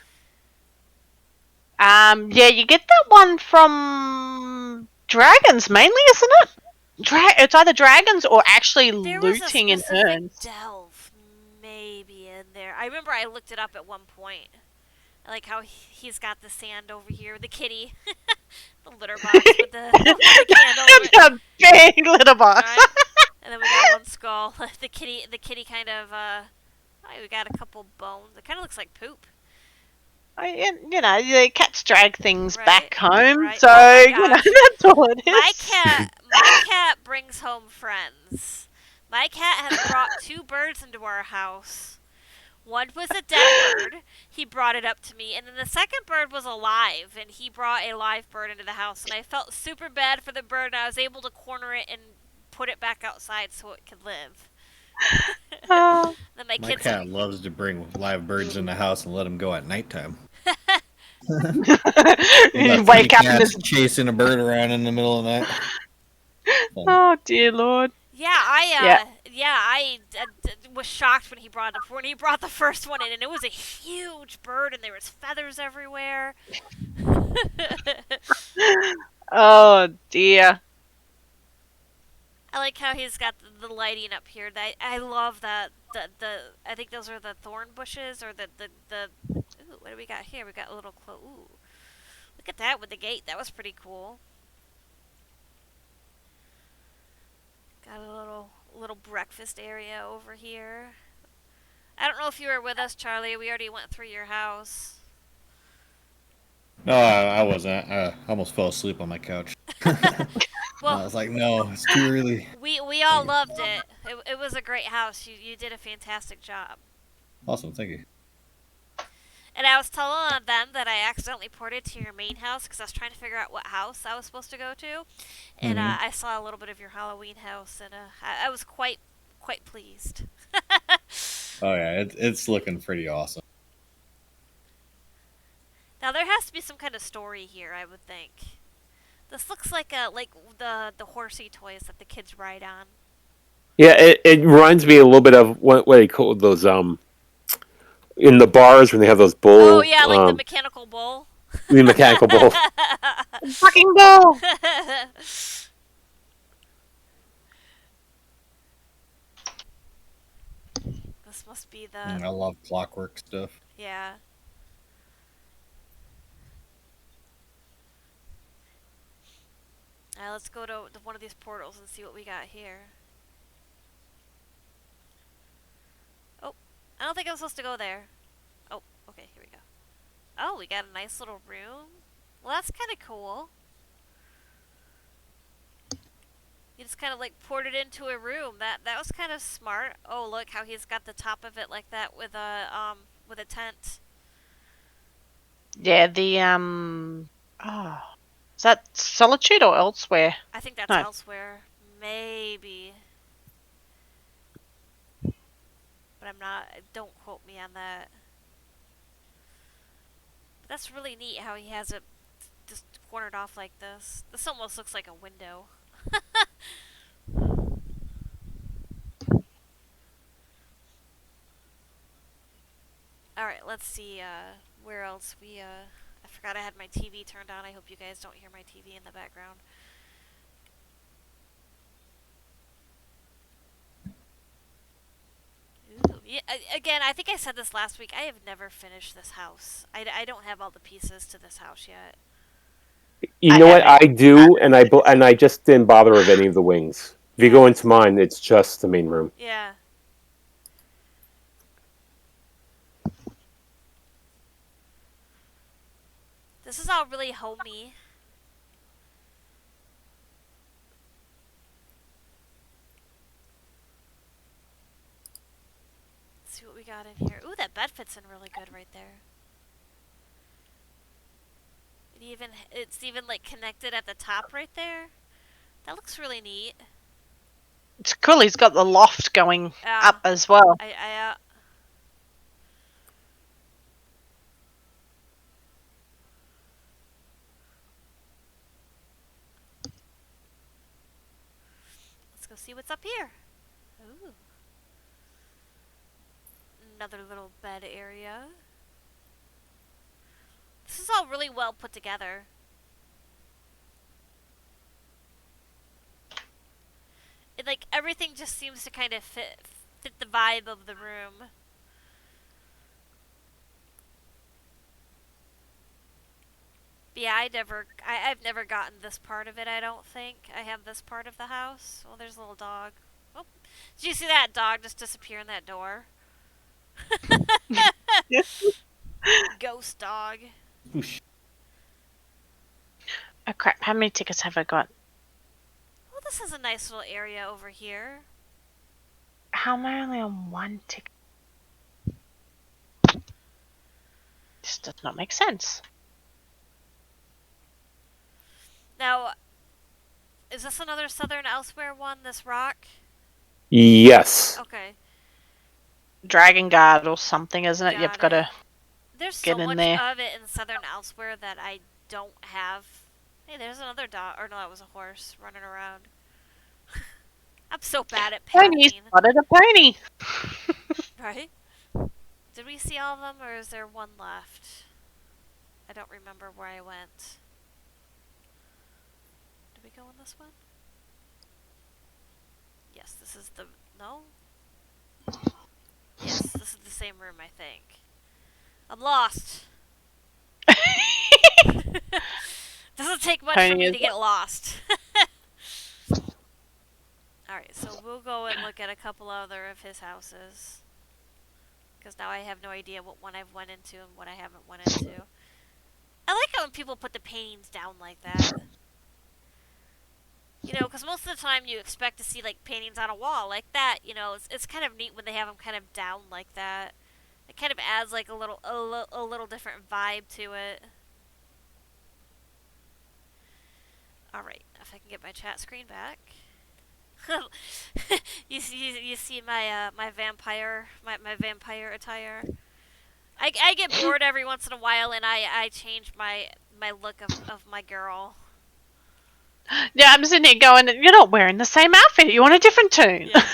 Yeah, you get that one from dragons mainly, isn't it? It's either dragons or actually There was a looting in specific urns. delve maybe in there. I remember I looked it up at one point. I like how he's got the sand over here, the kitty, the litter box with the candle. A big litter box. Alright. And then we got one skull. The kitty kind of oh, we got a couple bones. It kind of looks like poop. The cats drag things Right, back home, right. so Oh my you know gosh. that's all it is. My cat My cat brings home friends. My cat has brought 2 birds into our house. One was a dead bird. He brought it up to me. And then the second bird was alive. And he brought a live bird into the house. And I felt super bad for the bird. And I was able to corner it and put it back outside so it could live. Oh. Then my My kids. cat loves to bring live birds in the house and let them go at nighttime. We You got three wake up and cats there's. chasing a bird around in the middle of the night. Fun. Oh dear Lord. Yeah, I Yeah. was shocked when he brought the first one in, and it was a huge bird, and there was feathers everywhere. Oh dear. I like how he's got the lighting up here. I love that. The I think those are the thorn bushes or the. Ooh, what do we got here? We got a little Ooh, look at that with the gate. That was pretty cool. Got a little breakfast area over here. I don't know if you were with us, Charlie. We already went through your house. No, I wasn't. I almost fell asleep on my couch. I Well, was like, no, it's too early. we all loved it. It was a great house. You did a fantastic job. Awesome, thank you. And I was telling them that I accidentally ported to your main house because I was trying to figure out what house I was supposed to go to, and Mhm. I saw a little bit of your Halloween house, and I was quite pleased. Oh yeah, it's looking pretty awesome. Now there has to be some kind of story here, I would think. This looks like the horsey toys that the kids ride on. Yeah, it reminds me a little bit of what do you call those in the bars when they have those Oh bull yeah, like the mechanical bull. the mechanical bull. Fucking ball. This must be the I love clockwork stuff. yeah. Alright, let's go to one of these portals and see what we got here. Oh, I don't think I'm supposed to go there. Oh, okay, here we go. Oh, we got a nice little room. Well, that's kind of cool. You just kind of like poured it into a room. That was kind of smart. Oh, look how he's got the top of it like that with a tent. Yeah, the oh. Is that Solitude or Elsewhere? I think that's No. elsewhere. Maybe. But I'm not. Don't quote me on that. But that's really neat how he has it just cornered off like this. This almost looks like a window. Alright, let's see where else I forgot I had my TV turned on. I hope you guys don't hear my TV in the background. Ooh, yeah, again, I think I said this last week. I have never finished this house. I don't have all the pieces to this house yet. You I know what haven't. I do, and I just didn't bother with any of the wings. If you Yeah. go into mine, it's just the main room. Yeah. This is all really homey. Let's see what we got in here. Ooh, that bed fits in really good right there. It's even like connected at the top right there. That looks really neat. It's cool. He's got the loft going up as well. Let's go see what's up here. Ooh. Another little bed area. This is all really well put together. Like everything just seems to kind of fit the vibe of the room. But yeah, I've never gotten this part of it. I don't think I have this part of the house. Oh, there's a little dog. Oh, did you see that dog just disappear in that door? Ghost dog. Whoosh. Oh crap! How many tickets have I got? Oh, this is a nice little area over here. How am I only on one ticket? This does not make sense. Now, is this another Southern Elsewhere one, this rock? Yes. Okay, Dragon Guard or something, isn't it? You've got got it. to There's get so in much there. of it in Southern Elsewhere that I don't have. Hey, there's another dog. Or no, that was a horse running around. I'm so bad at Pony pathing. spotted a pony. Right? Did we see all of them, or is there one left? I don't remember where I went. Did we go in this one? Yes, this is the... No? Yes, this is the same room, I think. I'm lost. Doesn't take much for Pony me is to get lost. Alright, so we'll go and look at a couple other of his houses. Because now I have no idea what one I've went into and what I haven't went into. I like it when people put the paintings down like that. You know, because most of the time you expect to see, like, paintings on a wall like that. You know, it's kind of neat when they have them kind of down like that. It kind of adds, like, a little different vibe to it. Alright, if I can get my chat screen back. you see my my vampire attire. I get bored every once in a while, and I change my look of my girl. Yeah, I'm sitting here going, you're not wearing the same outfit. You want a different tune. Yeah.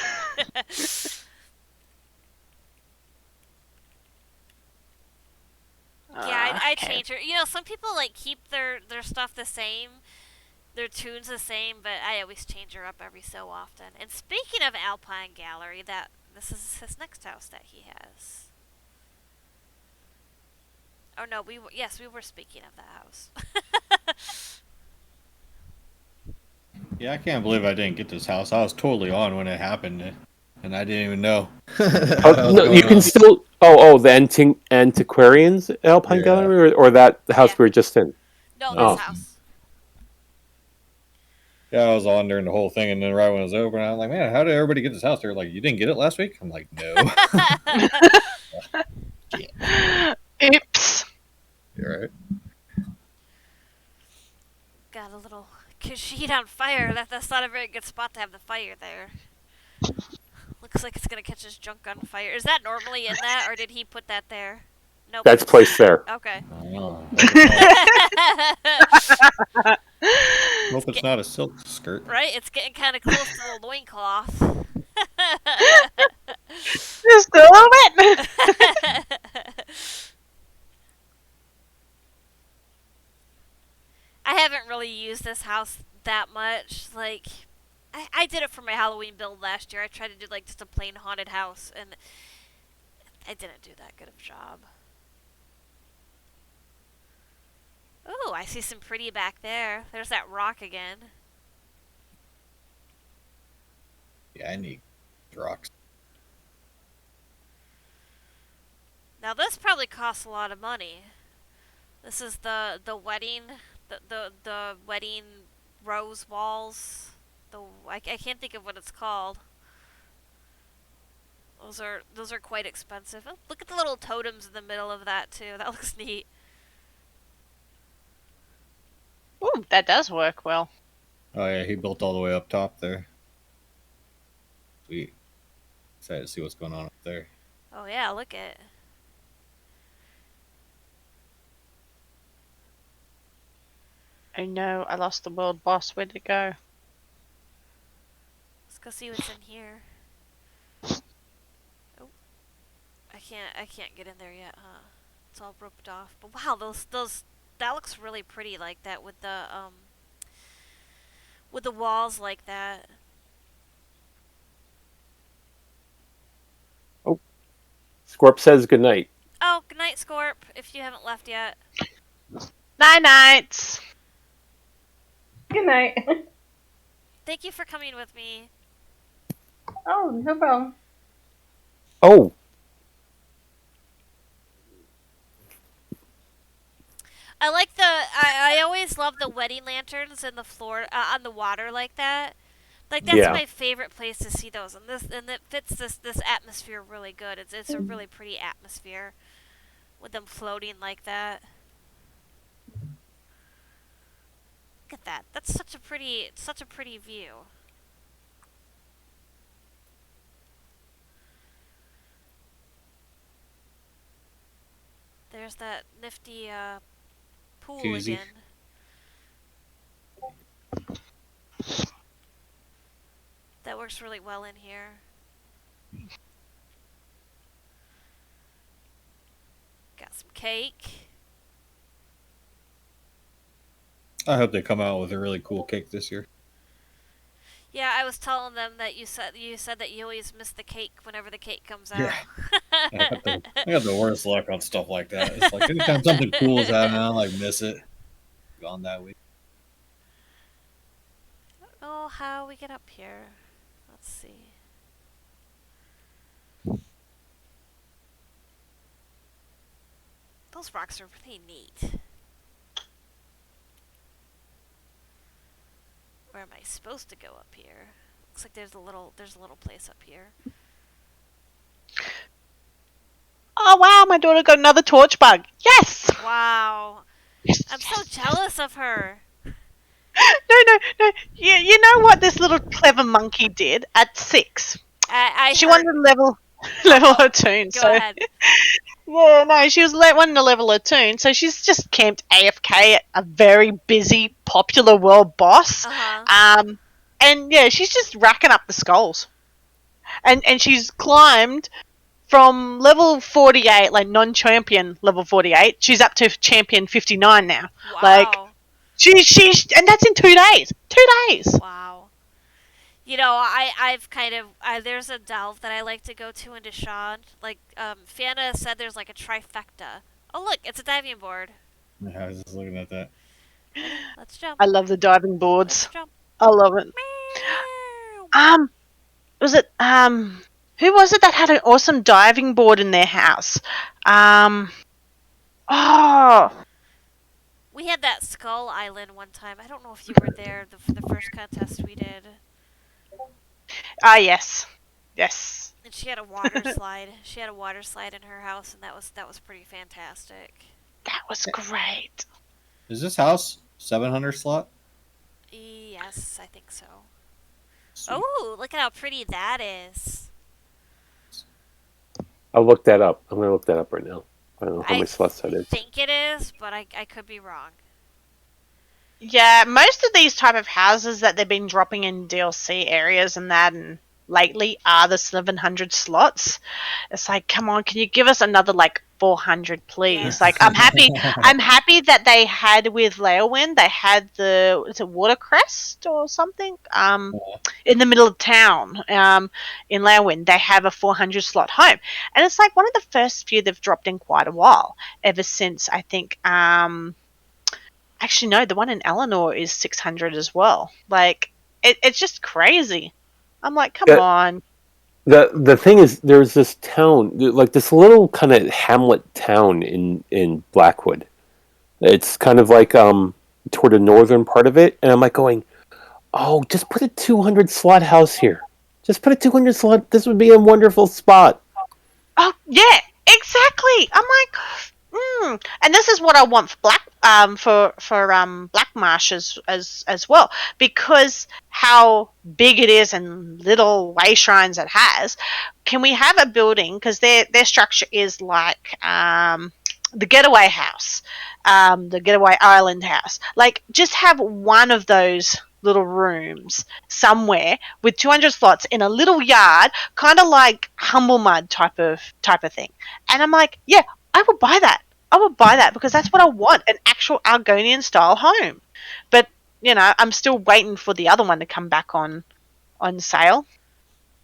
Yeah, I Okay. change her. You know, some people like keep their stuff the same, their tunes the same, but I always change her up every so often. And speaking of Alphine Gallery, this is his next house that he has. Oh no, we were speaking of that house. Yeah, I can't believe I didn't get this house. I was totally on when it happened, and I didn't even know that Oh, was no, you going can on. still. The antiquarians Alpine Yeah. Gallery, or that the house Yeah. we were just in. No, this Oh, house. Yeah, I was on during the whole thing, and then right when it was over, and I was like, man, how did everybody get this house? They were like, you didn't get it last week? I'm like, no. Oops. You're right. Got a little sheet on fire. That's not a very good spot to have the fire there. Looks like it's gonna catch his junk on fire. Is that normally in that, or did he put that there? Nope. that's placed there. Okay. Oh, hope it's not a silk skirt. Right? It's getting kind of close to the loincloth. Just a little bit. I haven't really used this house that much. Like, I did it for my Halloween build last year. I tried to do, like, just a plain haunted house, and I didn't do that good of a job. Ooh, I see some pretty back there. There's that rock again. Yeah, I need rocks. Now this probably costs a lot of money. This is the wedding, the wedding rose walls. I can't think of what it's called. Those are quite expensive. Oh, look at the little totems in the middle of that too. That looks neat. Ooh, that does work well. Oh, yeah, he built all the way up top there. Sweet. Excited to see what's going on up there. Oh yeah, look at. Oh no, I lost the world boss. Where'd it go? Let's go see what's in here. Oh, I can't get in there yet, huh? It's all roped off. But wow, those that looks really pretty like that with the walls like that. Scorp says goodnight. Oh, good night, Scorp, if you haven't left yet. Night nights. Good night. Thank you for coming with me. Oh, no problem. Oh, I like I always love the wedding lanterns in the floor on the water like that. Like that's Yeah. my favorite place to see those, and it fits this atmosphere really good. It's a really pretty atmosphere with them floating like that. Look at that. That's such a pretty view. There's that nifty pool Koozie. again. That works really well in here. Got some cake. I hope they come out with a really cool cake this year. Yeah, I was telling them that you said that you always miss the cake whenever the cake comes Yeah. out. I got the worst luck on stuff like that. It's like anytime something cool is happening, I like miss it. Gone that week. Oh, how we get up here? Let's see. Those rocks are really neat. Where am I supposed to go up here? Looks like there's a little place up here. Oh wow, my daughter got another torch bug. Yes. Wow. Yes, I'm yes. so jealous of her. No. You know what this little clever monkey did at 6? I She heard. wanted to level her tune. Go So ahead. yeah, no, she was wanting to level her tune. So she's just camped AFK at a very busy, popular world boss. Uh-huh. And yeah, she's just racking up the skulls. And she's climbed from level 48, like non-champion level 48. She's up to champion 59 now. Wow. Like she and that's in 2 days. 2 days. Wow. You know, I've kind of there's a delve that I like to go to in Deshawn. Like Fana said, there's like a trifecta. Oh look, it's a diving board. Yeah, I was just looking at that. Ready? Let's jump. I love the diving Let's boards. jump. I love it. Meow. Was it who was it that had an awesome diving board in their house? Oh, We had that Skull Island one time. I don't know if you were there the first contest we did. yes. Yes. And she had a water slide. She had a water slide in her house, and that was pretty fantastic. That was great. Is this house 700 slot? Yes, I think so. Sweet. Oh, look at how pretty that is. I'll look that up. I'm going to look that up right now. I don't know how I many slots that I is. think it is, but I could be wrong. Yeah, most of these type of houses that they've been dropping in DLC areas and that and lately are the 700 slots. It's like, come on, can you give us another like 400 please? Yes. Like I'm happy that they had with Leowen, they had it's a watercrest or something in the middle of town in Leowen. They have a 400 slot home. And it's like one of the first few they've dropped in quite a while ever since I think actually, no, the one in Eleanor is 600 as well. Like, it's just crazy. I'm like, come on. The thing is, there's this town, like this little kind of hamlet town in Blackwood. It's kind of like toward the northern part of it, and I'm like going, oh, just put a 200 slot house here. Just put a 200 slot. This would be a wonderful spot. Oh, yeah, exactly. I'm like, and this is what I want for Black Marsh as well, because how big it is and little way shrines it has. Can we have a building, because their structure is like the getaway house, the getaway island house, like just have one of those little rooms somewhere with 200 slots in a little yard, kind of like Humble Mud type of thing. And I'm like, yeah, I would buy that. I would buy that because that's what I want, an actual Argonian style home. But, I'm still waiting for the other one to come back on sale.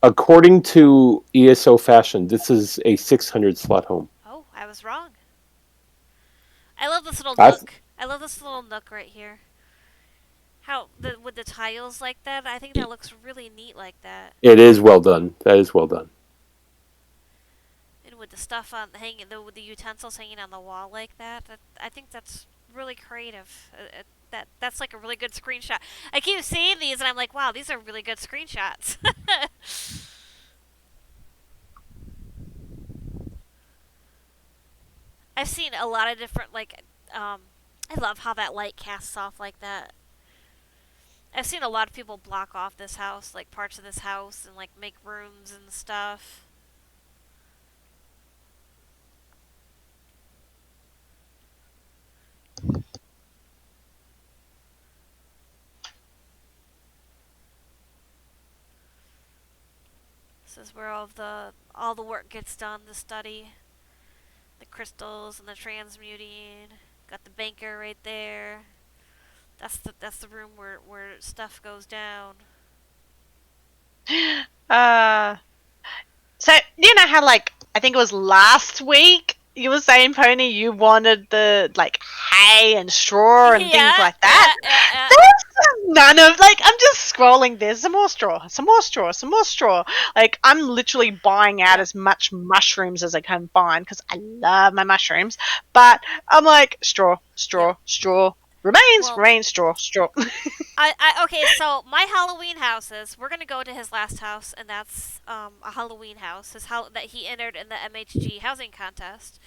According to ESO Fashion, this is a 600 slot home. Oh, I was wrong. I love this little That's- nook. I love this little nook right here. How with the tiles like that, I think that looks really neat like that. It is well done. That is well done. And with the stuff on with the utensils hanging on the wall like that, I think that's really creative. That's like a really good screenshot. I keep seeing these and I'm like, wow, these are really good screenshots. I've seen a lot of different I love how that light casts off like that. I've seen a lot of people block off this house, like parts of this house, and like make rooms and stuff. This is where all the work gets done. The study, the crystals and the transmuting. Got the banker right there. That's the room where stuff goes down. Uh, so you know how like I think it was last week you were saying, Pony, you wanted the like hay and straw and things like that. Yeah. There's none of like I'm just scrolling. There's some more straw, some more straw, some more straw. Like I'm literally buying out as much mushrooms as I can find because I love my mushrooms. But I'm like straw, straw, straw. Remains, straw, straw. Okay, so my Halloween houses, we're gonna go to his last house, and that's a Halloween house, that he entered in the MHG housing contest.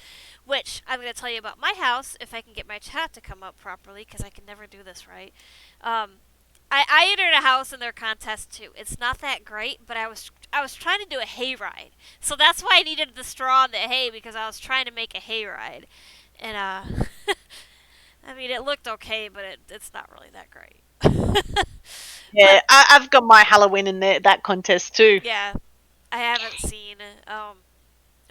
Which I'm gonna tell you about my house if I can get my chat to come up properly, because I can never do this right. I entered a house in their contest too. It's not that great, but I was trying to do a hayride, so that's why I needed the straw and the hay because I was trying to make a hayride, and I mean, it looked okay, but it's not really that great. Yeah, But I've got my Halloween in that contest too. yeah, I haven't seen.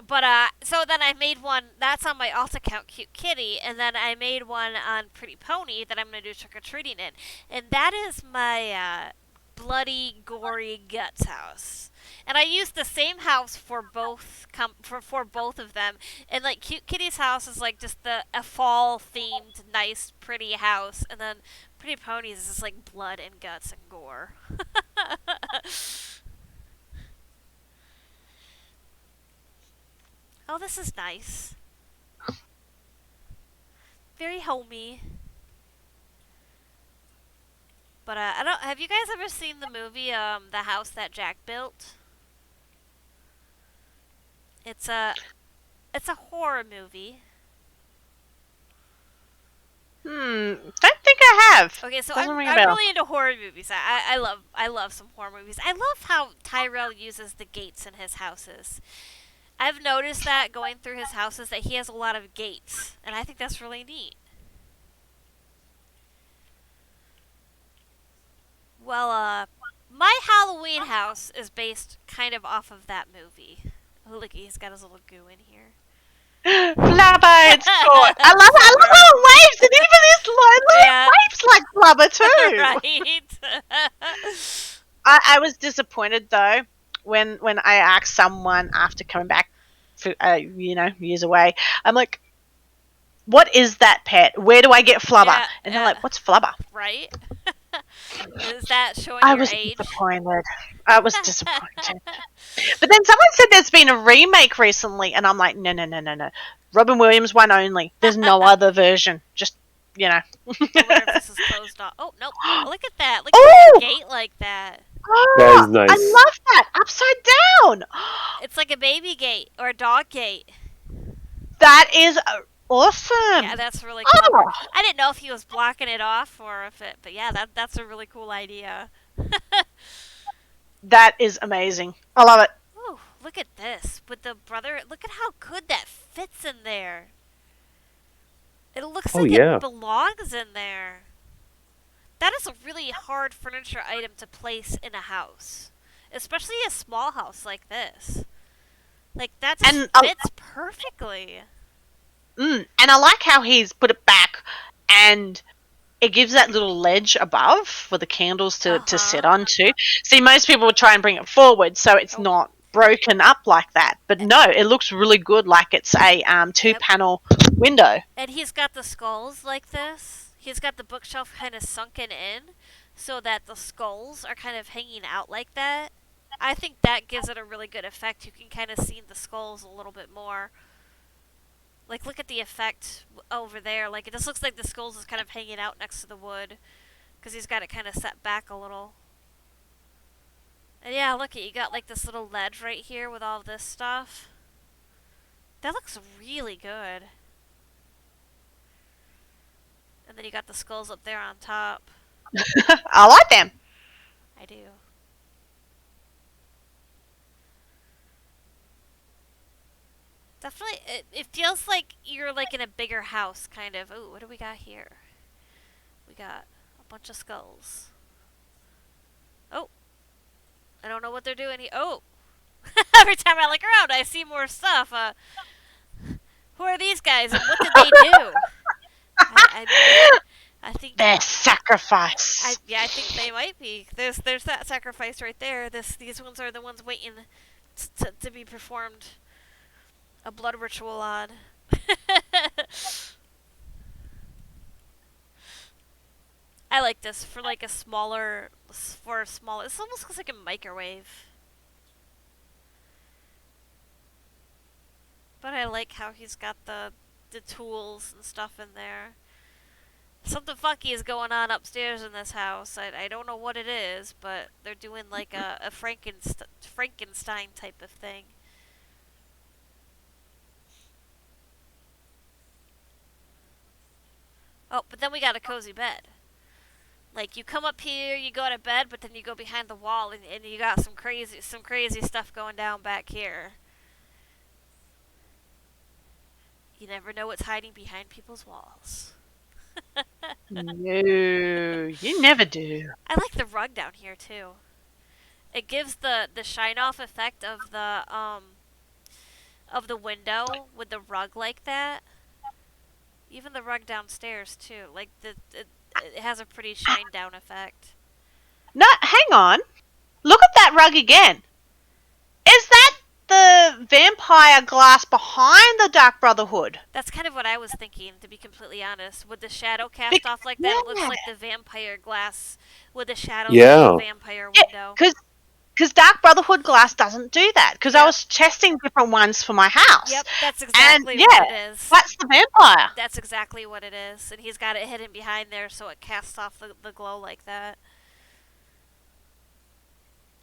But so then I made one that's on my alt account, Cute Kitty, and then I made one on Pretty Pony that I'm gonna do trick or treating in, and that is my bloody, gory guts house. And I used the same house for both for both of them. And like Cute Kitty's house is like just a fall themed, nice, pretty house, and then Pretty Ponies is just like blood and guts and gore. Oh, this is nice. Very homey. But I don't. Have you guys ever seen the movie The House That Jack Built? It's a horror movie. Don't think I have. Okay, so Doesn't I'm ring a bell. really into horror movies. I love some horror movies. I love how Tyrell uses the gates in his houses. I've noticed that going through his houses that he has a lot of gates, and I think that's really neat. Well, my Halloween house is based kind of off of that movie. Oh, look, he's got his little goo in here. Flubber, it's short. I love how it waves, and even this lonely Yeah. waves like Flubber too. Right. I was disappointed though when I asked someone after coming back for years away. I'm like, what is that pet? Where do I get Flubber? Yeah, And they're like, what's Flubber? Right? Is that showing I your was age? disappointed. I was disappointed. But then someone said there's been a remake recently, and I'm like, no. Robin Williams one only. There's no other version. Just, I wonder if this is closed off. Oh, nope. Look at that. Look Oh! at the gate like that. That is nice. I love that. Upside down. It's like a baby gate or a dog gate. That is awesome. Yeah, that's really Oh. clever. I didn't know if he was blocking it off or if it, but yeah, that's a really cool idea. That is amazing. I love it. Ooh, look at this with the brother. Look at how good that fits in there. It looks Oh, like yeah. it belongs in there. That is a really hard furniture item to place in a house, especially a small house like this. Like that just And, fits perfectly. And I like how he's put it back, and it gives that little ledge above for the candles to sit onto. See, most people would try and bring it forward so it's not broken up like that. But no, it looks really good, like it's a two-panel window. And he's got the skulls like this. He's got the bookshelf kind of sunken in so that the skulls are kind of hanging out like that. I think that gives it a really good effect. You can kind of see the skulls a little bit more. Like, look at the effect over there. Like, it just looks like the skulls is kind of hanging out next to the wood. Because he's got it kind of set back a little. And yeah, look at you got like this little ledge right here with all this stuff. That looks really good. And then you got the skulls up there on top. I like them. I do. Definitely, it feels like you're like in a bigger house, kind of. Ooh, what do we got here? We got a bunch of skulls. Oh, I don't know what they're doing here. Oh, every time I look around, I see more stuff. Who are these guys, and what did they do? I think Their sacrifice. I think they might be. There's that sacrifice right there. These ones are the ones waiting to be performed. A blood ritual on. I like this for like a smaller, This almost looks like a microwave. But I like how he's got the tools and stuff in there. Something funky is going on upstairs in this house. I don't know what it is, but they're doing like a Frankenstein type of thing. Oh, but then we got a cozy bed. Like, you come up here, you go to bed, but then you go behind the wall and you got some crazy stuff going down back here. You never know what's hiding behind people's walls. No, you never do. I like the rug down here too. It gives the shine off effect of the window with the rug like that. Even the rug downstairs too. Like it has a pretty shine down effect. No, hang on. Look at that rug again. Is that the vampire glass behind the Dark Brotherhood? That's kind of what I was thinking, to be completely honest. With the shadow cast off like that, it looks like the vampire glass with the shadows of the vampire window. Because Dark Brotherhood glass doesn't do that. Because I was testing different ones for my house. Yep, that's exactly what it is. That's the vampire. That's exactly what it is. And he's got it hidden behind there so it casts off the glow like that.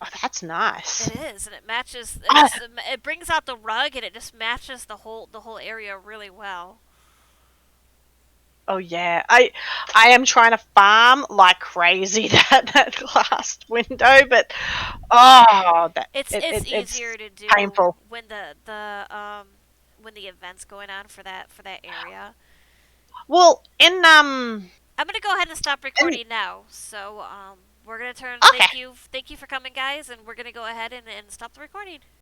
Oh, that's nice. It is, and it matches. It brings out the rug, and it just matches the whole area really well. Oh yeah, I am trying to farm like crazy that glass window, but it's easier to do painful when when the event's going on for that area. Well, I'm gonna go ahead and stop recording now. So we're gonna turn. Okay. Thank you for coming, guys, and we're gonna go ahead and stop the recording.